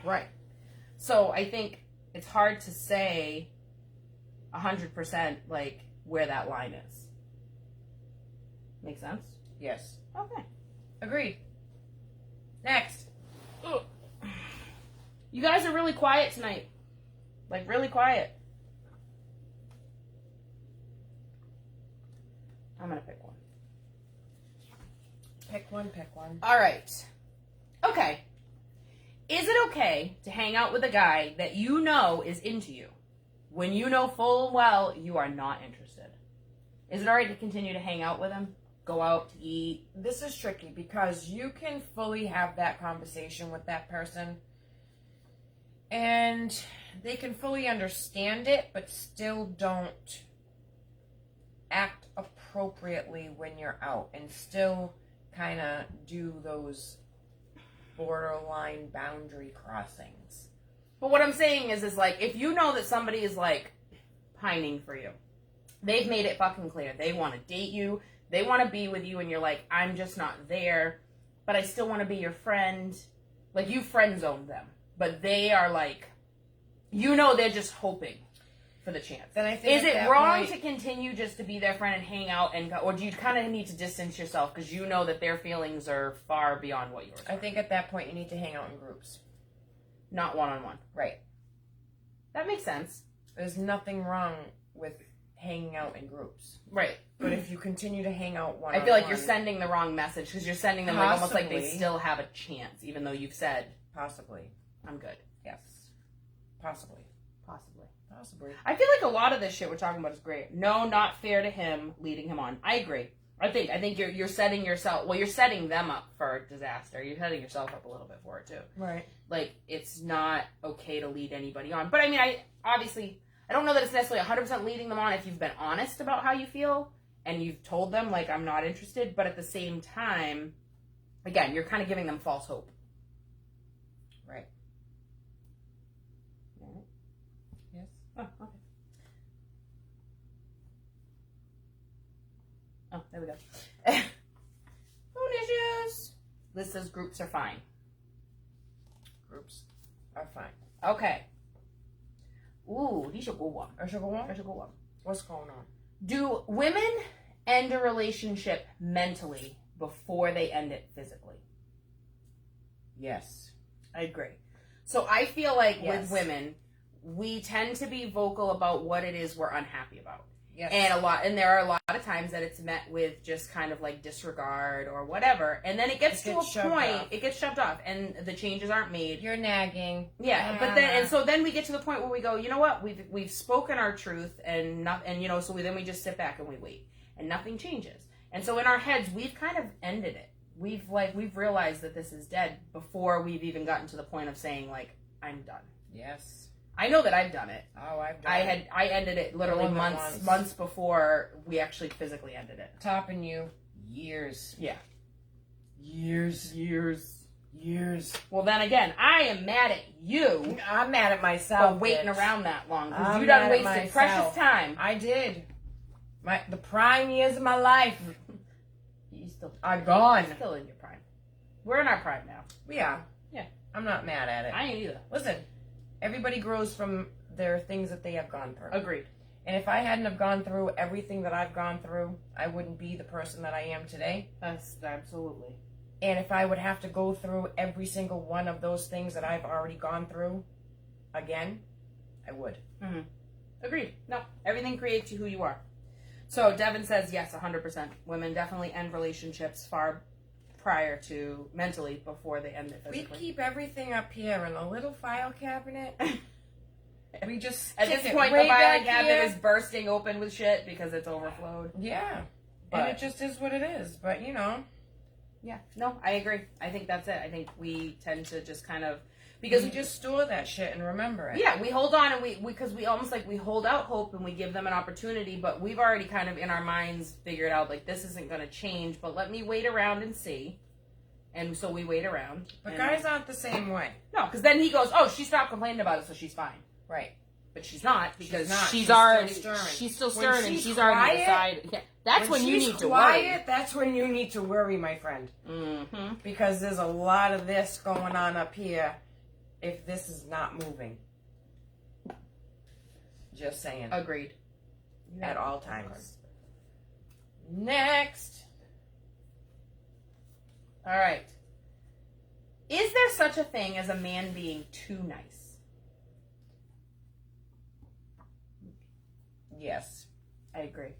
Right. So I think it's hard to say 100% like where that line is. Make sense? Yes. Okay. Agreed. Next. Ugh. You guys are really quiet tonight. Like, really quiet. I'm gonna pick one. Pick one. All right. Okay. Is it okay to hang out with a guy that you know is into you when you know full well you are not interested? Is it alright to continue to hang out with him? Go out to eat? This is tricky because you can fully have that conversation with that person and they can fully understand it but still don't act appropriately when you're out and still kind of do those borderline boundary crossings. But what I'm saying is like, if you know that somebody is like pining for you, they've made it fucking clear they want to date you, they want to be with you, and you're like, I'm just not there, but I still want to be your friend. Like, you friend zoned them, but they are like, you know, they're just hoping for the chance. Then I think is it wrong to continue just to be their friend and hang out and go, or do you kind of need to distance yourself because you know that their feelings are far beyond what yours are? I think at that point you need to hang out in groups. Not one-on-one. Right. That makes sense. There's nothing wrong with hanging out in groups. Right. But if you continue to hang out one-on-one... I feel like you're sending the wrong message because you're sending them like almost like they Possibly. still have a chance, even though you've said, Possibly. I'm good. Yes. Possibly. Possibly. I feel like a lot of this shit we're talking about is great. No, not fair to him, leading him on. I agree. I think you're setting yourself, well, you're setting them up for disaster. You're setting yourself up a little bit for it too. Right. Like, it's not okay to lead anybody on. But I mean, I don't know that it's necessarily 100% leading them on if you've been honest about how you feel and you've told them, like, I'm not interested. But at the same time, again, you're kind of giving them false hope. Right. Yes. Oh, okay. Oh, there we go. Phone issues. This says groups are fine. Groups are fine. Okay. Ooh, these are good one. That's a good one? That's a good one. What's going on? Do women end a relationship mentally before they end it physically? Yes. I agree. So I feel like Yes. with women, we tend to be vocal about what it is we're unhappy about. Yes. And there are a lot of times that it's met with just kind of like disregard or whatever. And then it gets to a point, it gets shoved off and the changes aren't made. You're nagging. Yeah, but then we get to the point where we go, you know what? We've spoken our truth and then we just sit back and we wait and nothing changes. And so in our heads, we've kind of ended it. We've realized that this is dead before we've even gotten to the point of saying like, I'm done. Yes. I know that I've done it. Oh, I've done it. I ended it literally months before we actually physically ended it. Topping you years. Yeah. Years. Well, then again, I am mad at you I'm mad at myself. for waiting bitch. around that long. Because I'm you done mad at wasted myself. precious time. I did. The prime years of my life are gone. You're still in your prime. We're in our prime now. We are. Yeah. I'm not mad at it. I ain't either. Listen, everybody grows from their things that they have gone through. Agreed. And if I hadn't have gone through everything that I've gone through, I wouldn't be the person that I am today. That's absolutely. And if I would have to go through every single one of those things that I've already gone through again, I would. Mm-hmm. Agreed. No, everything creates you who you are. So Devin says yes, 100%. Women definitely end relationships far prior to mentally before they end it We physically. keep everything up here in a little file cabinet. We just At stick this it point, way the filing back cabinet here. is bursting open with shit because it's overflowed. Yeah. But- And it just is what it is. But, you know. Yeah, no, I agree. I think that's it. I think we tend to just kind of, because we just store that shit and remember it. yeah, we hold on and because we almost like we hold out hope and we give them an opportunity, but we've already kind of in our minds figured out like this isn't going to change, but let me wait around and see. And so we wait around. But and- guys aren't the same way. No, because then he goes, oh, she stopped complaining about it, so she's fine. Right. But she's not because She's she's still already stirring. she's still When stirring and she's she's already quiet- decided. Yeah, that's when you she's need to quiet, that's when you need to worry, my friend. worry. Mm-hmm. Because there's a lot of this going on up here if this is not moving. Just saying. Agreed. At all times. Next. All right. Is there such a thing as a man being too nice? Yes. I agree.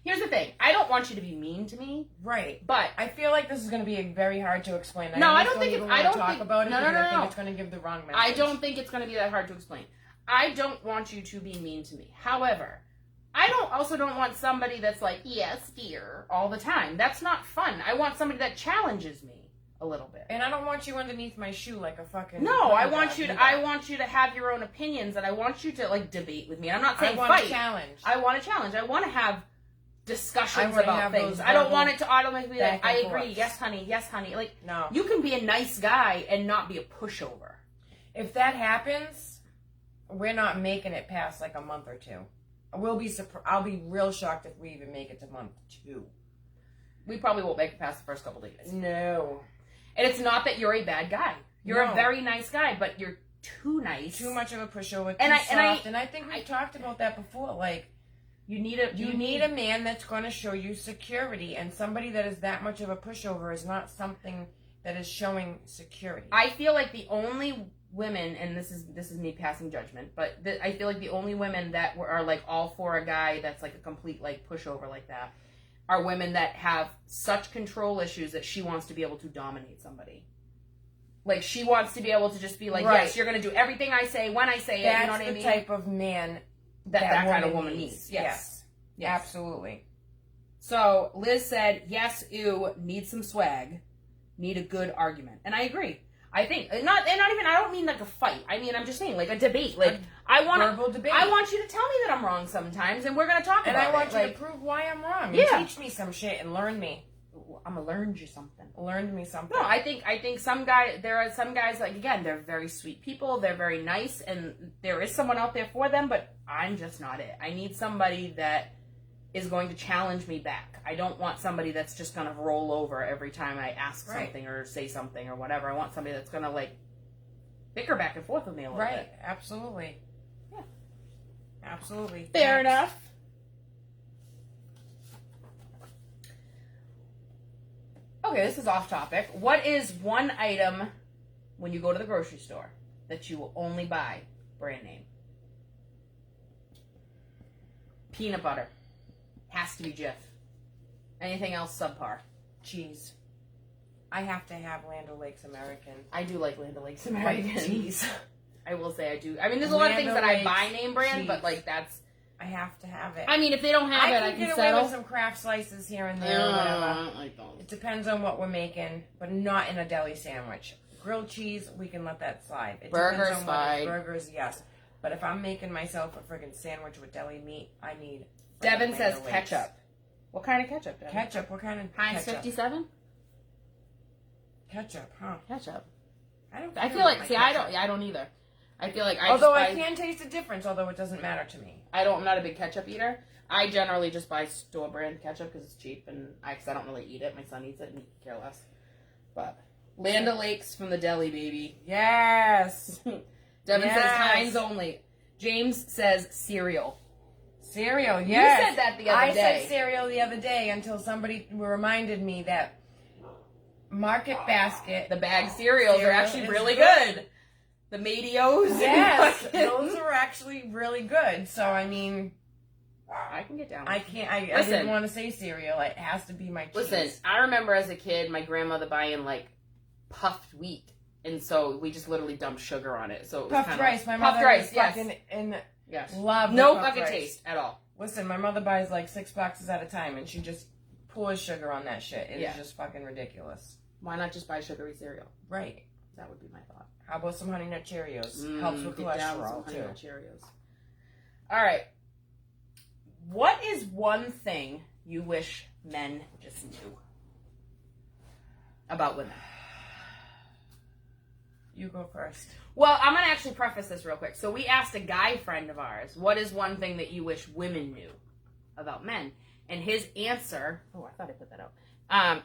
Here's the thing. I don't want you to be mean to me. Right. But I feel like this is going to be very hard to explain. No, I don't think even it's... want I don't to talk think... about it No, because I think no. it's going to give the wrong message. I don't think it's going to be that hard to explain. I don't want you to be mean to me. However, I also don't want somebody that's like, yes, dear, all the time. That's not fun. I want somebody that challenges me a little bit. And I don't want you underneath my shoe like a fucking... No, I want you to have your own opinions, and I want you to, like, debate with me. And I'm not saying I want fight. a challenge. I want a challenge. I want to have discussions I wanna about have things. those I don't want it to automatically be like, back I and agree, forth. yes, honey. Like, No. you can be a nice guy and not be a pushover. If that happens, we're not making it past like a month or two. I'll be real shocked if we even make it to month 2. We probably won't make it past the first couple days. No. And it's not that you're a bad guy. You're No. a very nice guy, but you're too nice. Too much of a pushover, too And soft. And I think we talked about that before. Like, You need a a man that's going to show you security, and somebody that is that much of a pushover is not something that is showing security. I feel like the only women, and this is me passing judgment, but I feel like the only women that are like all for a guy that's like a complete like pushover like that are women that have such control issues that she wants to be able to dominate somebody. Like, she wants to be able to just be like, Right. yes, you're going to do everything I say when I say it. That's You know what I the mean? type of man that kind of woman needs. Yes. Yes. Absolutely. So Liz said, yes, ew, need some swag, need a good argument. And I agree. I think, I don't mean like a fight. I mean, I'm just saying like a debate. Like, Verbal debate. I want you to tell me that I'm wrong sometimes, and we're going to talk And about it. I want you Like, to prove why I'm wrong. Yeah. And teach me some shit and learn me. I'm going to learn you something. Learn me something. No, I think there are some guys, like, again, they're very sweet people, they're very nice, and there is someone out there for them, but I'm just not it. I need somebody that is going to challenge me back. I don't want somebody that's just going to roll over every time I ask Right. something or say something or whatever. I want somebody that's going to, like, bicker back and forth with me a little Right. bit. Absolutely. Yeah. Absolutely. Fair enough. Okay, this is off topic. What is one item when you go to the grocery store that you will only buy brand name? Peanut butter. Has to be Jif. Anything else subpar? Cheese. I have to have Land O'Lakes American. I do like Land O'Lakes White American. cheese. I will say I do. I mean, there's a lot of things that I Land buy O'Lakes name brand, cheese. but like that's... I have to have it. I mean, if they don't have it, I can can get settle. away with some Kraft slices here and there or whatever. I don't. It depends on what we're making, but not in a deli sandwich. Grilled cheese, we can let that slide. It Burgers, depends on what fine. burgers, yes. But if I'm making myself a friggin' sandwich with deli meat, I need. Devin friggin' says Land O'Lakes. ketchup. What kind of ketchup, Devin? Ketchup. What kind of Heinz ketchup? 57? Ketchup, huh? Ketchup. I feel like, see, I don't either. I feel like Although I can taste the difference, although it doesn't matter to me. I'm not a big ketchup eater. I generally just buy store brand ketchup because it's cheap, and because I don't really eat it. My son eats it and he can care less. But Land O'Lakes from the deli, baby. Yes. Devin says Yes. Heinz only. James says cereal. Cereal, yes. You said that the other I day. said cereal the other day until somebody reminded me that Market Basket. The bag cereals are Cereal actually is really good. good. The Medios. Yes, and those are actually really good. So, I mean, I can get down. I can't. I Listen. didn't want to say cereal. It has to be my cheese. Listen, I remember as a kid, my grandmother buying like puffed wheat, and so we just literally dumped sugar on it. So it was Puffed kinda, rice. My puffed mother rice. is Yes, fucking in yes. love. with No puffed fucking rice. taste at all. Listen, my mother buys like 6 boxes at a time, and she just pours sugar on that shit. It is just fucking ridiculous. Why not just buy sugary cereal? Right. That would be my thought. How about some Honey Nut Cheerios? Helps with Get down with some cholesterol Honey too. Nut Cheerios. All right. What is one thing you wish men just knew about women? You go first. Well, I'm going to actually preface this real quick. So we asked a guy friend of ours, what is one thing that you wish women knew about men? And his answer, oh, I thought I put that out.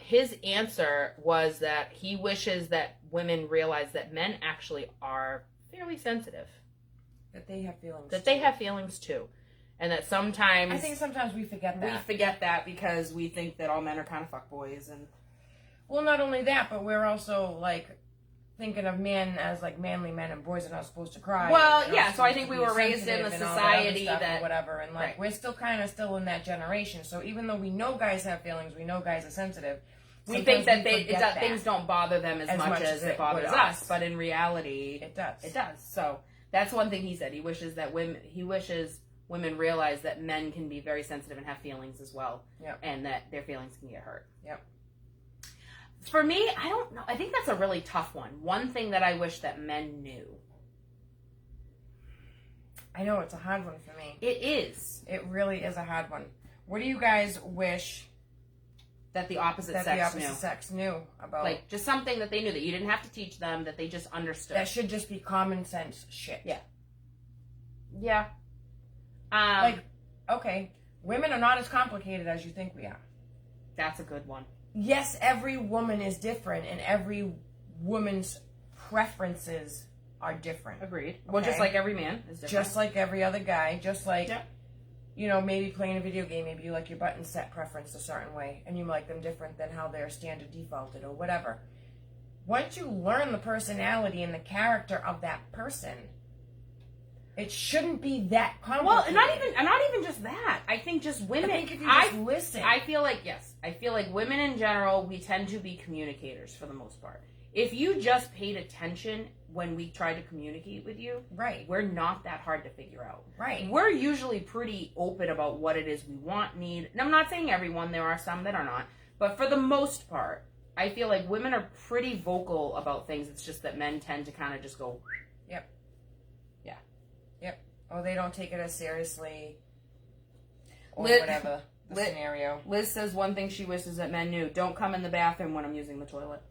His answer was that he wishes that women realize that men actually are fairly sensitive. That they have feelings. That they have feelings too. And that sometimes... I think sometimes we forget that. We forget that because we think that all men are kind of fuckboys and... Well, not only that, but we're also like thinking of men as like manly men, and boys are not supposed to cry. Well, and yeah, so I supposed think to we be were raised in a sensitive and all that other society stuff that- or whatever, and like Right. we're still kind of still in that generation. So even though we know guys have feelings, we know guys are sensitive. We think sometimes that we forget that. things don't bother them as much as it bothers would us, but in reality, It does. it does. So that's one thing he said. He wishes women realize that men can be very sensitive and have feelings as well, Yep. and that their feelings can get hurt. Yep. For me, I don't know. I think that's a really tough one. One thing that I wish that men knew. I know it's a hard one for me. It is It really is a hard one. What do you guys wish that the opposite that sex the opposite knew. sex knew about? Like, just something that they knew that you didn't have to teach them, that they just understood. that should just be common sense shit. Yeah. Yeah. Like, okay, women are not as complicated as you think we are. That's a good one. Yes, every woman is different, and every woman's preferences are different. Agreed. Well, Okay. just like every man is different. Just like every other guy, just like, Yep. you know, maybe playing a video game, maybe you like your buttons set preference a certain way, and you like them different than how they're standard defaulted or whatever. Once you learn the personality and the character of that person, it shouldn't be that Well, complicated. not even just that. I think just women. I think if you just listen. I feel like, yes. I feel like women in general, we tend to be communicators for the most part. If you just paid attention when we tried to communicate with you, Right, we're not that hard to figure out. right. We're usually pretty open about what it is we want, need. And I'm not saying everyone, there are some that are not. But for the most part, I feel like women are pretty vocal about things. It's just that men tend to kind of just go, Or they don't take it as seriously, or Lit- whatever the lit- scenario. Liz says one thing she wishes that men knew. Don't come in the bathroom when I'm using the toilet.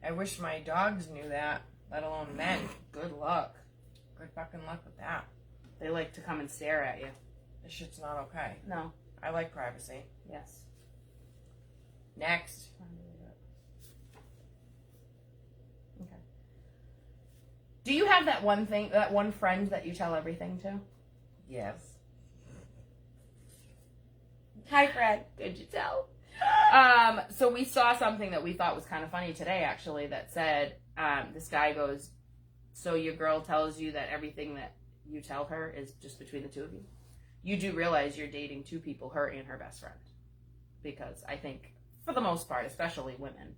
I wish my dogs knew that, let alone men. Good luck. Good fucking luck with that. They like to come and stare at you. This shit's not okay. No. I like privacy. Yes. Next. Okay. Do you have that one friend that you tell everything to? Yes. Hi, Fred. Could you tell? So we saw something that we thought was kind of funny today, actually, that said, this guy goes, so your girl tells you that everything that you tell her is just between the two of you? You do realize you're dating two people, her and her best friend. Because I think, for the most part, especially women,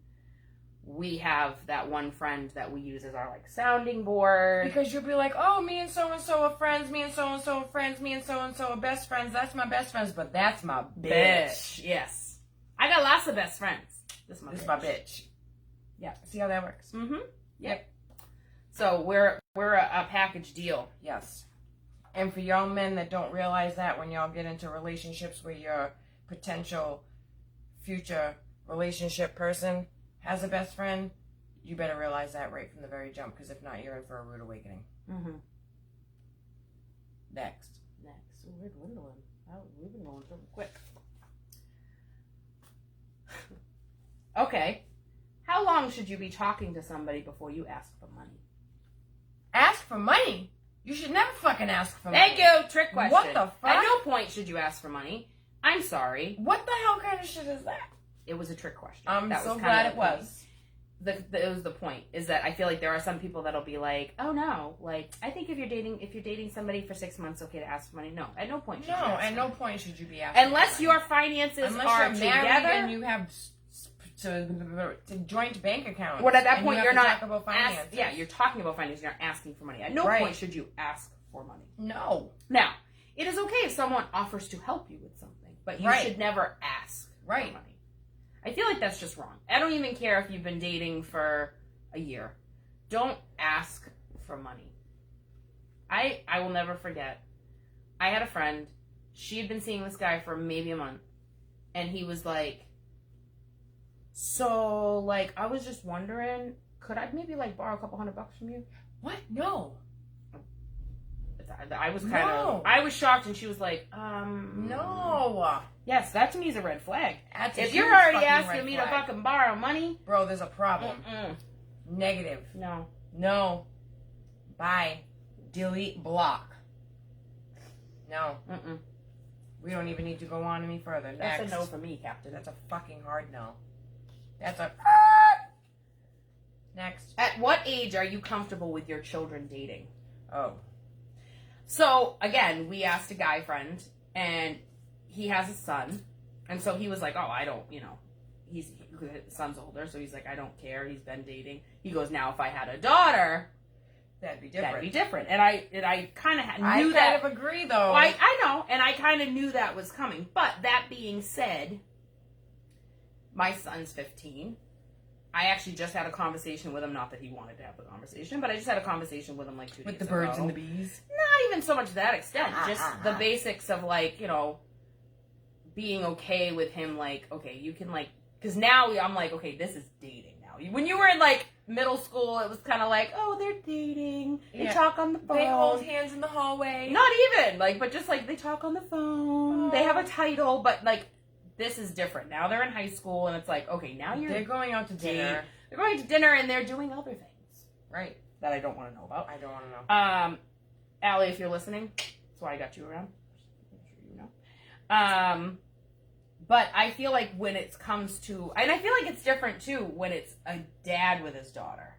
we have that one friend that we use as our, like, sounding board. Because you'll be like, oh, me and so-and-so are friends, me and so-and-so are friends, me and so-and-so are best friends, that's my best friends, but that's my bitch. Yes. I got lots of best friends. This is my bitch. Yeah. See how that works? Mm-hmm. Yep. So we're a package deal. Yes. And for y'all men that don't realize that, when y'all get into relationships where your potential future relationship person has a best friend, you better realize that right from the very jump, because if not, you're in for a rude awakening. Mm-hmm. Next. Next. We're dwindling. We've been going so quick. Okay. How long should you be talking to somebody before you ask for money? Ask for money? You should never fucking ask for money. Thank you. Trick question. What the fuck? At no point should you ask for money. I'm sorry. What the hell kind of shit is that? It was a trick question. I'm That so was glad kind it of was. it was the point, is that I feel like there are some people that'll be like, oh no, like, I think if you're dating somebody for 6 months, okay to ask for money. No, at no point should you ask At for no money. point should you be asking. Unless for your money. finances Unless are you're married together. and you have to joint bank accounts. Well, at that and point, you you're have to not talk about finances. yeah, you're talking about finances. You're not asking for money. At no Right. point should you ask for money. No. Now, it is okay if someone offers to help you with something, but you Right. should never ask for Right. money. I feel like that's just wrong. I don't even care if you've been dating for a year. Don't ask for money. I will never forget. I had a friend. She had been seeing this guy for maybe a month, and he was like, so, like, I was just wondering, could I maybe, like, borrow a couple $100 from you? What? No. I was kind No. of, I was shocked, and she was like, No. Yes, that to me is a red flag. That's a If you're huge already fucking asking red me flag. to fucking borrow money, Bro, there's a problem. mm-mm, Negative. no. No. Bye. Delete. Block. No. Mm-mm. We don't even need to go on any further. Next. That's a no for me, Captain. That's a fucking hard no. That's a... Next. At what age are you comfortable with your children dating? Oh. So, again, we asked a guy friend, and he has a son. And so he was like, oh, I don't, his son's older, so he's like, I don't care. He's been dating. He goes, now, if I had a daughter, That'd be different. And I kind of knew I that. kind of agree, though. I know, and I kind of knew that was coming. But that being said, my son's 15. I actually just had a conversation with him. Not that he wanted to have the conversation, but I just had a conversation with him like 2 days ago. With the birds and the bees? Not even so much to that extent. Just the basics of like, being okay with him. Like, okay, you can like, because now I'm like, okay, this is dating now. When you were in like middle school, it was kind of like, oh, they're dating. They talk on the phone. They hold hands in the hallway. Not even like, but just like they talk on the phone. They have a title, but like. This is different. Now they're in high school, and it's like, okay, now they're going out to dinner. They're going to dinner, and they're doing other things. Right. That I don't want to know about. I don't want to know. Allie, if you're listening, that's why I got you around. I'm sure you know. But I feel like when it comes to, and I feel like it's different, too, when it's a dad with his daughter.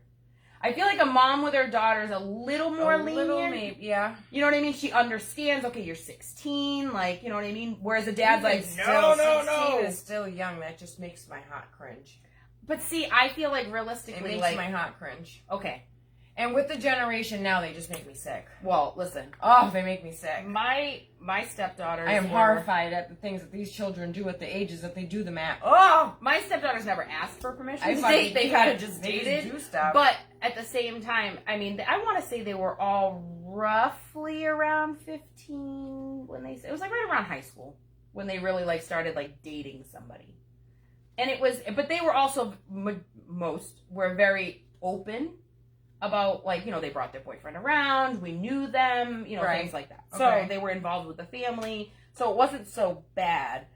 I feel like a mom with her daughter is a little more lenient. Maybe, yeah. You know what I mean? She understands, okay, you're 16, like, you know what I mean? Whereas a dad's like, no. 16 is still young. That just makes my heart cringe. But see, I feel like realistically, it makes my heart cringe. Okay. And with the generation now, they just make me sick. Well, listen. Oh, they make me sick. My stepdaughters. I am horrified at the things that these children do at the ages that they do them at. Oh! My stepdaughters never asked for permission to They date. They kind of just dated. Just do stuff. But at the same time, I mean, I want to say they were all roughly around 15 when it was like right around high school when they really like started like dating somebody. And it was, but they were also, most were very open about, like, they brought their boyfriend around, we knew them, right. Things like that. Okay. So they were involved with the family, so it wasn't so bad.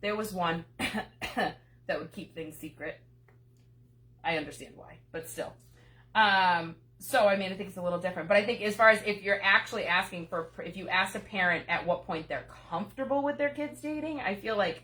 There was one that would keep things secret. I understand why, but still. So, I mean, I think it's a little different. But I think as far as if you're actually asking if you ask a parent at what point they're comfortable with their kids dating, I feel like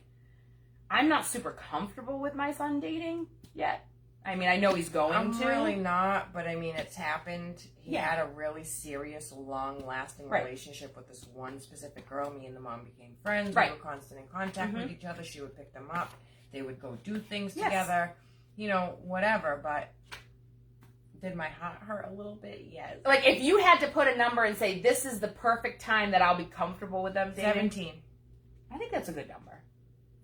I'm not super comfortable with my son dating yet. I mean, I know he's going to. I'm really not, but I mean, it's happened. He had a really serious, long-lasting relationship with this one specific girl. Me and the mom became friends. We were constant in contact with each other. She would pick them up. They would go do things together. Whatever. But did my heart hurt a little bit? Yes. Like, if you had to put a number and say, this is the perfect time that I'll be comfortable with them dating. 17. I think that's a good number.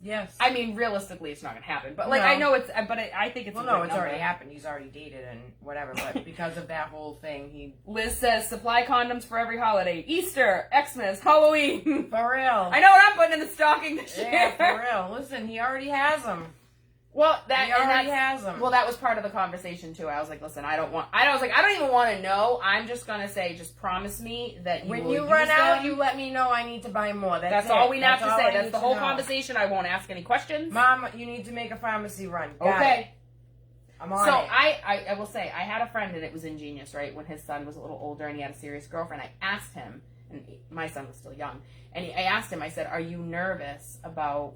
Yes. I mean, realistically, it's not going to happen. But, like, I know it's... But I think it's a good number. Well, no, it's already happened. He's already dated and whatever. But because of that whole thing, Liz says, supply condoms for every holiday. Easter, Xmas, Halloween. For real. I know what I'm putting in the stocking this year. Yeah, for real. Listen, he already has them. Well, he already has them. Well, that was part of the conversation, too. I was like, listen, I don't even want to know. I'm just going to say, just promise me that you when will you use run out, them. you let me know I need to buy more. That's all we have to say. That's the whole know. Conversation. I won't ask any questions. Mom, you need to make a pharmacy run. Okay. I'm on it. I will say, I had a friend, and it was ingenious, right? When his son was a little older and he had a serious girlfriend, I asked him, and my son was still young, and I asked him, I said, are you nervous about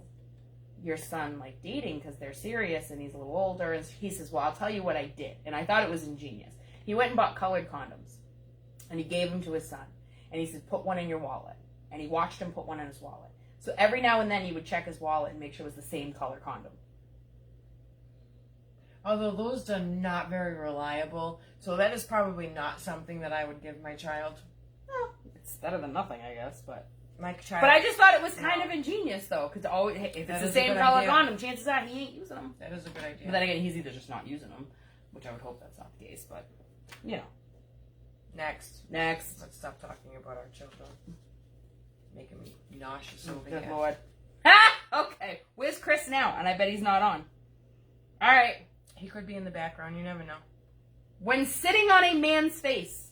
your son like dating because they're serious and he's a little older? And he says, well, I'll tell you what I did. And I thought it was ingenious. He went and bought colored condoms and he gave them to his son, and he said, put one in your wallet. And he watched him put one in his wallet. So every now and then he would check his wallet and make sure it was the same color condom. Although those are not very reliable, so that is probably not something that I would give my child. Well, it's better than nothing, I guess, but But I just thought it was kind of ingenious, though, because if it's the same color condom, chances are he ain't using them. That is a good idea. But then again, he's either just not using them, which I would hope that's not the case, but, Next. Let's stop talking about our children. Making me nauseous over here. Good Lord. Ha! Okay. Where's Chris now? And I bet he's not on. All right. He could be in the background. You never know. When sitting on a man's face,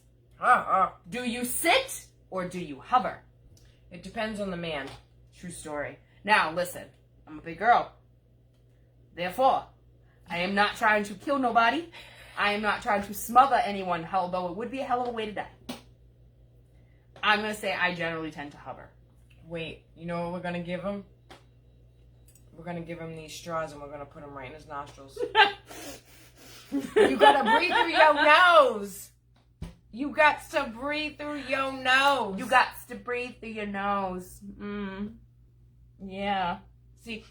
do you sit or do you hover? It depends on the man. True story. Now, listen. I'm a big girl. Therefore, I am not trying to kill nobody. I am not trying to smother anyone, although it would be a hell of a way to die. I'm going to say I generally tend to hover. Wait, you know what we're gonna give him? We're gonna give him these straws and we're gonna put them right in his nostrils. You gotta breathe through your nose. You got to breathe through your nose. You got to breathe through your nose. Yeah. See,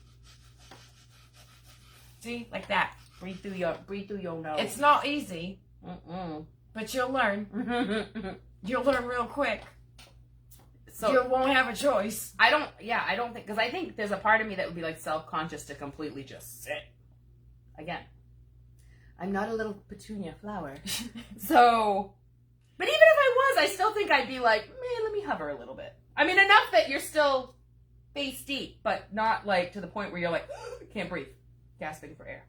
like that. Breathe through your nose. It's not easy, but you'll learn. You'll learn real quick. So you won't have a choice. I don't think, because I think there's a part of me that would be like self-conscious to completely just sit. Again, I'm not a little petunia flower. So, but even if I was, I still think I'd be like, man, let me hover a little bit. I mean, enough that you're still face deep, but not like to the point where you're like, can't breathe, gasping for air.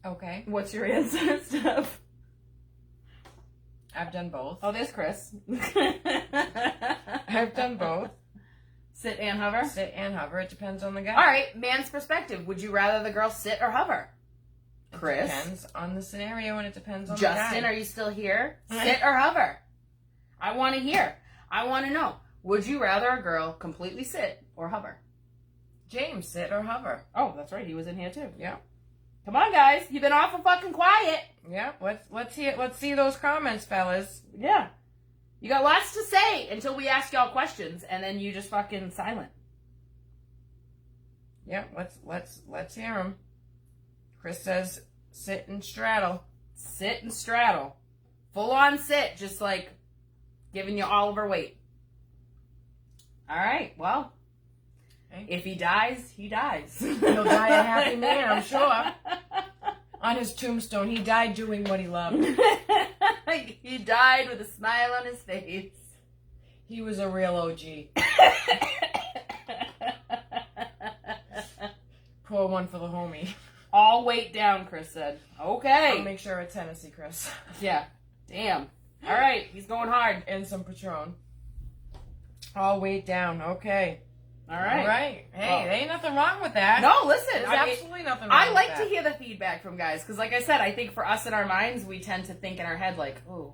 Okay. What's your answer, Steph? I've done both. Oh, there's Chris. I've done both. Sit and hover? Sit and hover. It depends on the guy. All right, man's perspective. Would you rather the girl sit or hover? Chris? It depends on the scenario and it depends on Justin, the guy. are you still here? Sit or hover? I want to hear. I want to know. Would you rather a girl completely sit or hover? James, sit or hover? Oh, that's right. He was in here too. Yeah. Come on, guys. You've been awful fucking quiet. Yeah. Let's see those comments, fellas. Yeah. You got lots to say until we ask y'all questions, and then you just fucking silent. Yeah. Let's hear them. Chris says, sit and straddle. Sit and straddle. Full on sit, just like giving you all of her weight. All right. Well, if he dies, he dies. He'll die a happy man, I'm sure. On his tombstone, he died doing what he loved. He died with a smile on his face. He was a real OG. Pour one for the homie. All weight down, Chris said. Okay. I'll make sure it's Hennessy, Chris. Yeah. Damn. All right. He's going hard. And some Patron. All weight down. Okay. All right. All right. Hey, there ain't nothing wrong with that. No, listen. There's absolutely nothing wrong I with like that. to hear the feedback from guys because, like I said, I think for us in our minds, we tend to think in our head like, "Oh,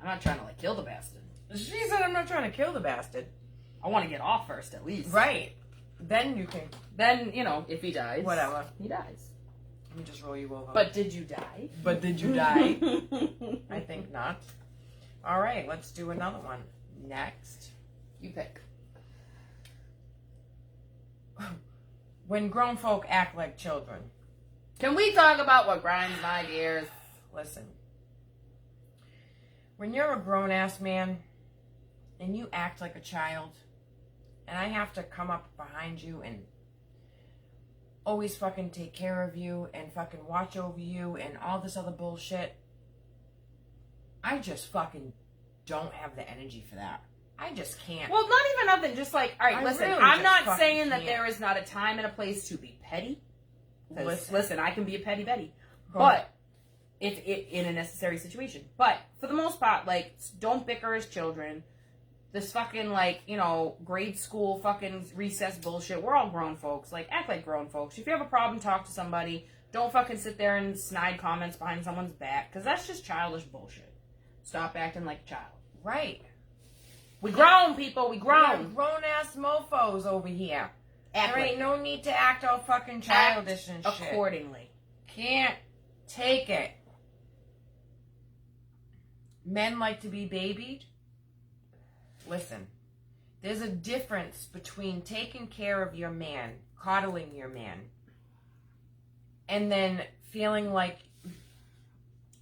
I'm not trying to like kill the bastard." She said, "I'm not trying to kill the bastard. I want to get off first, at least." Right. Then you can. Then if he dies, whatever, he dies. Let me just roll you over. But did you die? But did you die? I think not. All right, let's do another one. Next. You pick. When grown folk act like children. Can we talk about what grinds my gears? Listen. When you're a grown-ass man and you act like a child, and I have to come up behind you and always fucking take care of you and fucking watch over you and all this other bullshit, I just fucking don't have the energy for that. I just can't. Well, not even nothing. Just like, all right, listen. Really I'm not saying that can't. there is not a time and a place to be petty. Listen, I can be a petty Betty, Cool. but if in a necessary situation. But for the most part, like, don't bicker as children. This fucking grade school fucking recess bullshit. We're all grown folks. Like, act like grown folks. If you have a problem, talk to somebody. Don't fucking sit there and snide comments behind someone's back because that's just childish bullshit. Stop acting like a child. Right. We grown, people. We grown. Grown-ass mofos over here. Act There ain't no need to act all fucking childish and shit. accordingly. Can't take it. Men like to be babied. Listen, there's a difference between taking care of your man, coddling your man, and then feeling like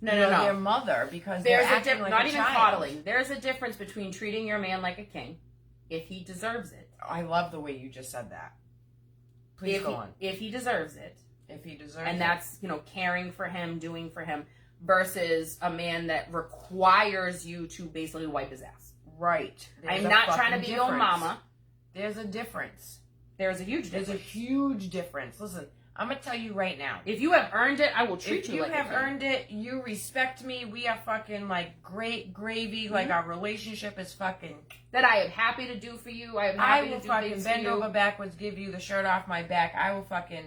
you're their mother because they're acting like not a even child. coddling. There's a difference between treating your man like a king, if he deserves it. I love the way you just said that. Please go on. If he deserves it, If he deserves and it. that's caring for him, doing for him, versus a man that requires you to basically wipe his ass. Right. I'm not trying to be your mama. There's a difference. There's a huge difference. There's a huge difference. Listen, I'm going to tell you right now. If you have earned it, I will treat If you you like have a king. earned it, you respect me, we are fucking like great gravy, like our relationship is fucking... That I am happy to do for you. I am I happy will to do fucking things bend for you. over backwards, give you the shirt off my back. I will fucking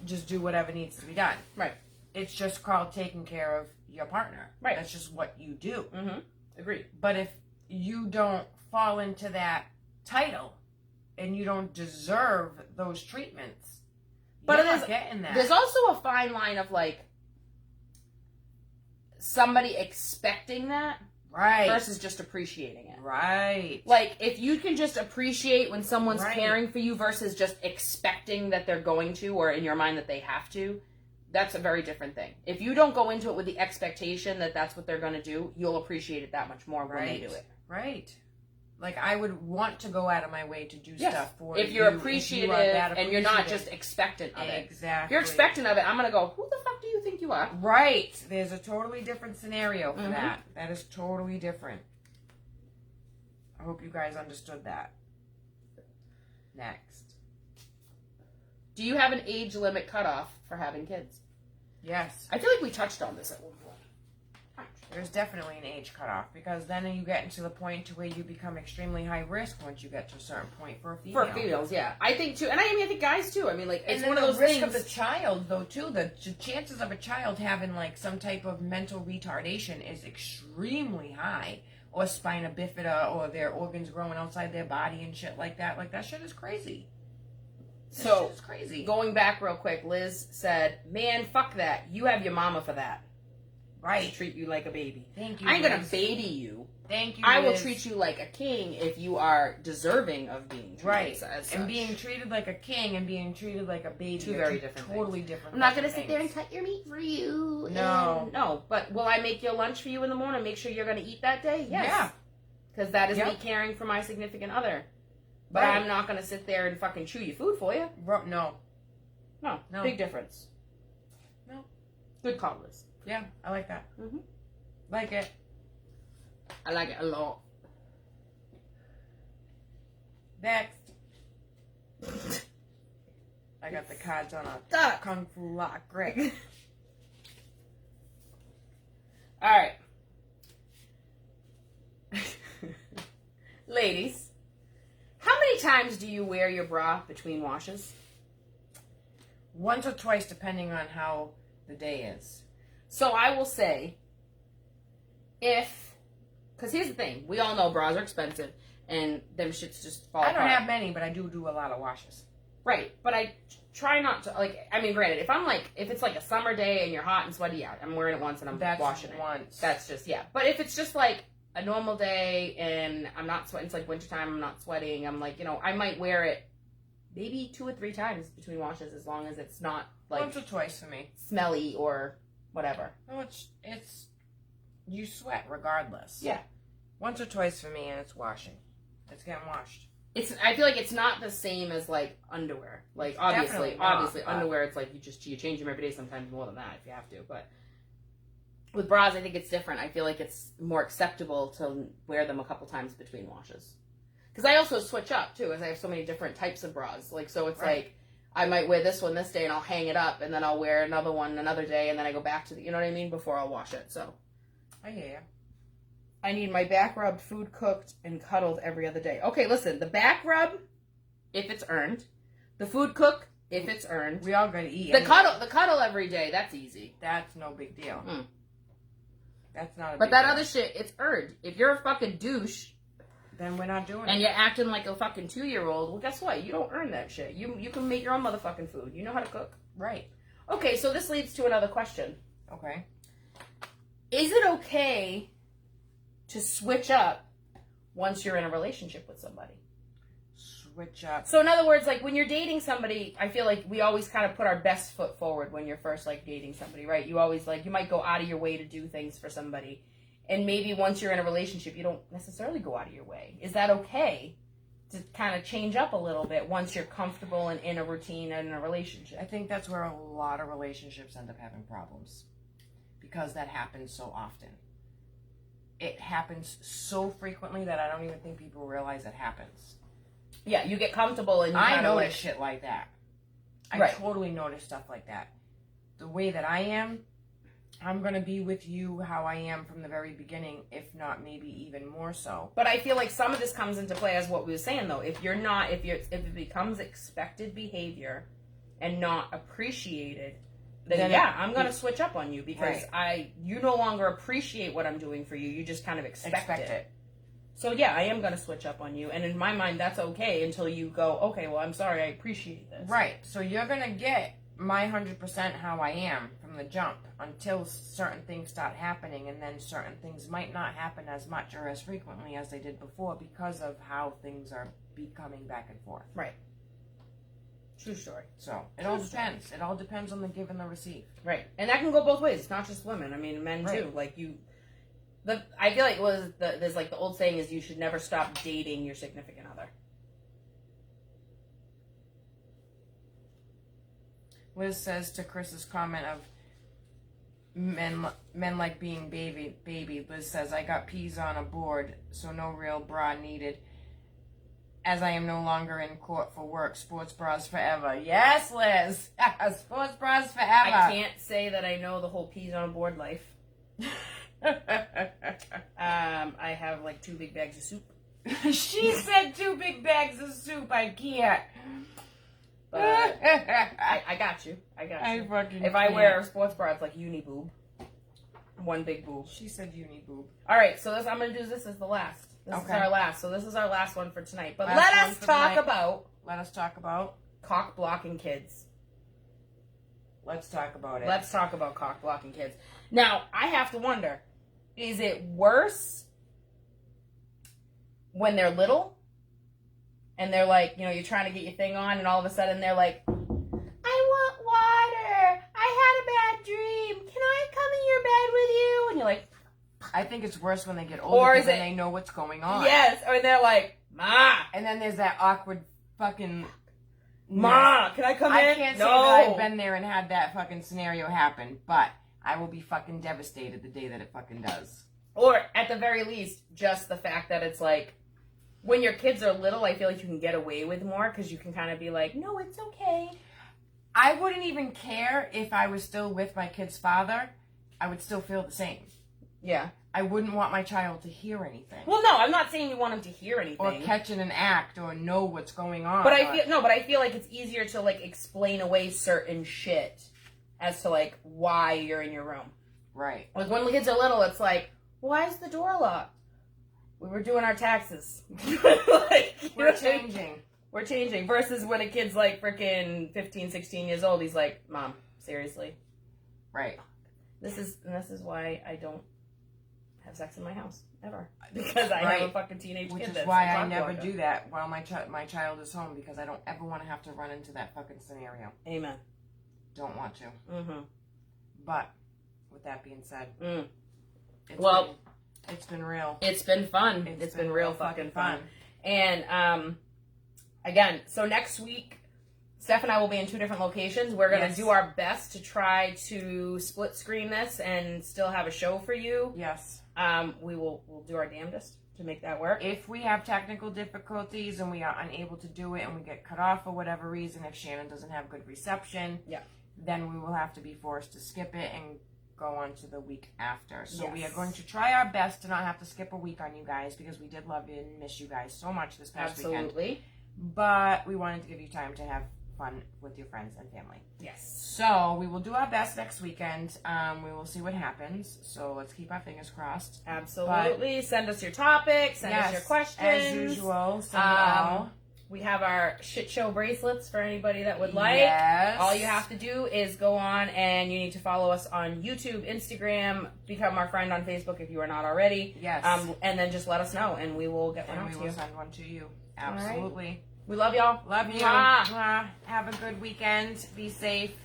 just do whatever needs to be done. Right. It's just called taking care of your partner. Right. That's just what you do. Mm-hmm. Agreed. But if you don't fall into that title and you don't deserve those treatments. But You're it not is, getting that. there's also a fine line of like somebody expecting that right. versus just appreciating it. Right. Like, if you can just appreciate when someone's Right. caring for you versus just expecting that they're going to, or in your mind that they have to, that's a very different thing. If you don't go into it with the expectation that that's what they're going to do, you'll appreciate it that much more when they do it. Right. Like, I would want to go out of my way to do Yes. stuff for if you. you're appreciative if you are that and you're not appreciative. just expectant of it. Exactly. If you're expectant of it, I'm going to go, who the fuck do you think you are? Right. There's a totally different scenario for Mhm. that. That is totally different. I hope you guys understood that. Next. Do you have an age limit cutoff for having kids? Yes. I feel like we touched on this at one point. There's definitely an age cutoff because then you get into the point to where you become extremely high risk once you get to a certain point for a female. For females, yeah. I think too. And I mean, I think guys too. I mean, like, it's And one of then those the risk things. of the child, though, too. The chances of a child having, like, some type of mental retardation is extremely high. Or spina bifida, or their organs growing outside their body and shit like that. Like, that shit is crazy. So, it's crazy. Going back real quick, Liz said, man, fuck that. You have your mama for that. Right. To treat you like a baby. Thank you, I ain't gonna Liz. baby you. Thank you, I will Liz. treat you like a king if you are deserving of being treated Right. as such. And being treated like a king and being treated like a baby. Two are very different totally different. I'm not gonna fucking sit there and things. cut your meat for you. No. And no. But will I make your lunch for you in the morning? Make sure you're gonna eat that day? Yes. Yeah. Because that is me Yep. caring for my significant other. But Right. I'm not gonna sit there and fucking chew your food for you. No. No. No. Big difference. No. Good call, Liz. Yeah, I like that. Mm-hmm. Like it. I like it a lot. Next. I got the cards on a Duck. Kung Fu lock, Greg. All right. Ladies, how many times do you wear your bra between washes? Once or twice, depending on how the day is. So I will say, because here's the thing, we all know bras are expensive, and them shits just fall I don't apart. have many, but I do a lot of washes. Right, but I try not to, like, I mean, granted, if it's like a summer day and you're hot and sweaty, yeah, I'm wearing it once and I'm That's washing it. once. That's just, yeah. But if it's just like a normal day and I'm not sweating, it's like wintertime, I'm not sweating, I'm like, I might wear it maybe 2 or 3 times between washes as long as it's not like Once or twice for me. smelly or whatever. No, it's you sweat regardless. Yeah. Once or twice for me, and it's washing. It's getting washed. I feel like it's not the same as like underwear. Like obviously Definitely not, but- underwear, it's like you change them every day, sometimes more than that if you have to. But with bras, I think it's different. I feel like it's more acceptable to wear them a couple times between washes. Because I also switch up too, as I have so many different types of bras. Like so, it's Right. like I might wear this one this day and I'll hang it up, and then I'll wear another one another day, and then I go back to you know what I mean, before I'll wash it. So I hear ya. I need my back rubbed, food cooked, and cuddled every other day. Okay, listen, the back rub, if it's earned. The food cook, if it's earned. We all gotta eat. The cuddle every day, that's easy. That's no big deal. Mm. That's not a But big that deal. other shit, it's earned. If you're a fucking douche Then we're not doing and it. you're acting like a fucking 2-year-old, well, guess what? You don't earn that shit. You can make your own motherfucking food. You know how to cook. Right. Okay, so this leads to another question. Okay. Is it okay to switch up once you're in a relationship with somebody? Switch up. So in other words, like when you're dating somebody, I feel like we always kind of put our best foot forward when you're first like dating somebody, right? You always like, you might go out of your way to do things for somebody. And maybe once you're in a relationship, you don't necessarily go out of your way. Is that okay to kind of change up a little bit once you're comfortable and in a routine and in a relationship? I think that's where a lot of relationships end up having problems. Because that happens so often. It happens so frequently that I don't even think people realize it happens. Yeah, you get comfortable and you I kind of notice like, shit like that. I Right. totally notice stuff like that. The way that I am, I'm going to be with you how I am from the very beginning, if not maybe even more so. But I feel like some of this comes into play as what we were saying though. If it becomes expected behavior and not appreciated, then yeah, I'm gonna switch up on you because Right. you no longer appreciate what I'm doing for you. You just kind of expect it. So yeah, I am gonna switch up on you, and in my mind, that's okay until you go, okay, well, I'm sorry, I appreciate this. Right. So you're gonna get my 100% how I am from the jump until certain things start happening, and then certain things might not happen as much or as frequently as they did before because of how things are becoming back and forth. Right. True story. So it all depends. It all depends on the give and the receive. Right, and that can go both ways. It's not just women. I mean, men too. Like I feel like there's like the old saying is you should never stop dating your significant other. Liz says to Chris's comment of men like being baby. Liz says, I got peas on a board, so no real bra needed. As I am no longer in court for work, sports bras forever. Yes, Liz. Sports bras forever. I can't say that I know the whole peas on a board life. I have like 2 big bags of soup. She said 2 big bags of soup. I can't. But I got you. I got you. If I wear a sports bra, it's like uni boob. 1 big boob. She said uni boob. All right, so I'm going to do this as the last. This is our last. So this is our last one for tonight. But let us talk about cock blocking kids. Let's talk about it. Let's talk about cock blocking kids. Now, I have to wonder, is it worse when they're little and they're like, you're trying to get your thing on and all of a sudden they're like, I want water. I had a bad dream. Can I come in your bed with you? And you're like, I think it's worse when they get older because then they know what's going on. Yes, or they're like, Ma. And then there's that awkward fucking... Ma, can I come in? I can't say that I've been there and had that fucking scenario happen, but I will be fucking devastated the day that it fucking does. Or, at the very least, just the fact that it's like, when your kids are little, I feel like you can get away with more because you can kind of be like, no, it's okay. I wouldn't even care if I was still with my kid's father. I would still feel the same. Yeah. I wouldn't want my child to hear anything. Well, no, I'm not saying you want him to hear anything. Or catch in an act or know what's going on. But I feel like it's easier to like explain away certain shit as to like why you're in your room. Right. Like when the kids are little, it's like, why is the door locked? We were doing our taxes. We're changing. We're changing. Versus when a kid's like freaking 15, 16 years old, he's like, Mom, seriously. Right. This is why I don't have sex in my house ever, because I have a fucking teenage kid. Which is why I never do that while my child is home, because I don't ever want to have to run into that fucking scenario. Amen. Don't want to. Mm-hmm. But with that being said, it's been real. It's been fun. It's been real fucking fun. And again, so next week, Steph and I will be in 2 different locations. We're going to do our best to try to split screen this and still have a show for you. Yes. We'll do our damnedest to make that work. If we have technical difficulties and we are unable to do it and we get cut off for whatever reason, if Shannon doesn't have good reception, then we will have to be forced to skip it and go on to the week after. So we are going to try our best to not have to skip a week on you guys, because we did love you and miss you guys so much this past weekend. Absolutely. But we wanted to give you time to have fun with your friends and family. Yes. So we will do our best next weekend. We will see what happens. So let's keep our fingers crossed. Absolutely. Send us your topics. Send us your questions. As usual. Send it all. We have our shit show bracelets for anybody that would like. Yes. All you have to do is go on and you need to follow us on YouTube, Instagram, become our friend on Facebook if you are not already. Yes. And then just let us know and we will get one out to you. And we will send one to you. Absolutely. Right. We love y'all. Love you. Mwah. Have a good weekend. Be safe.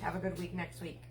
Have a good week next week.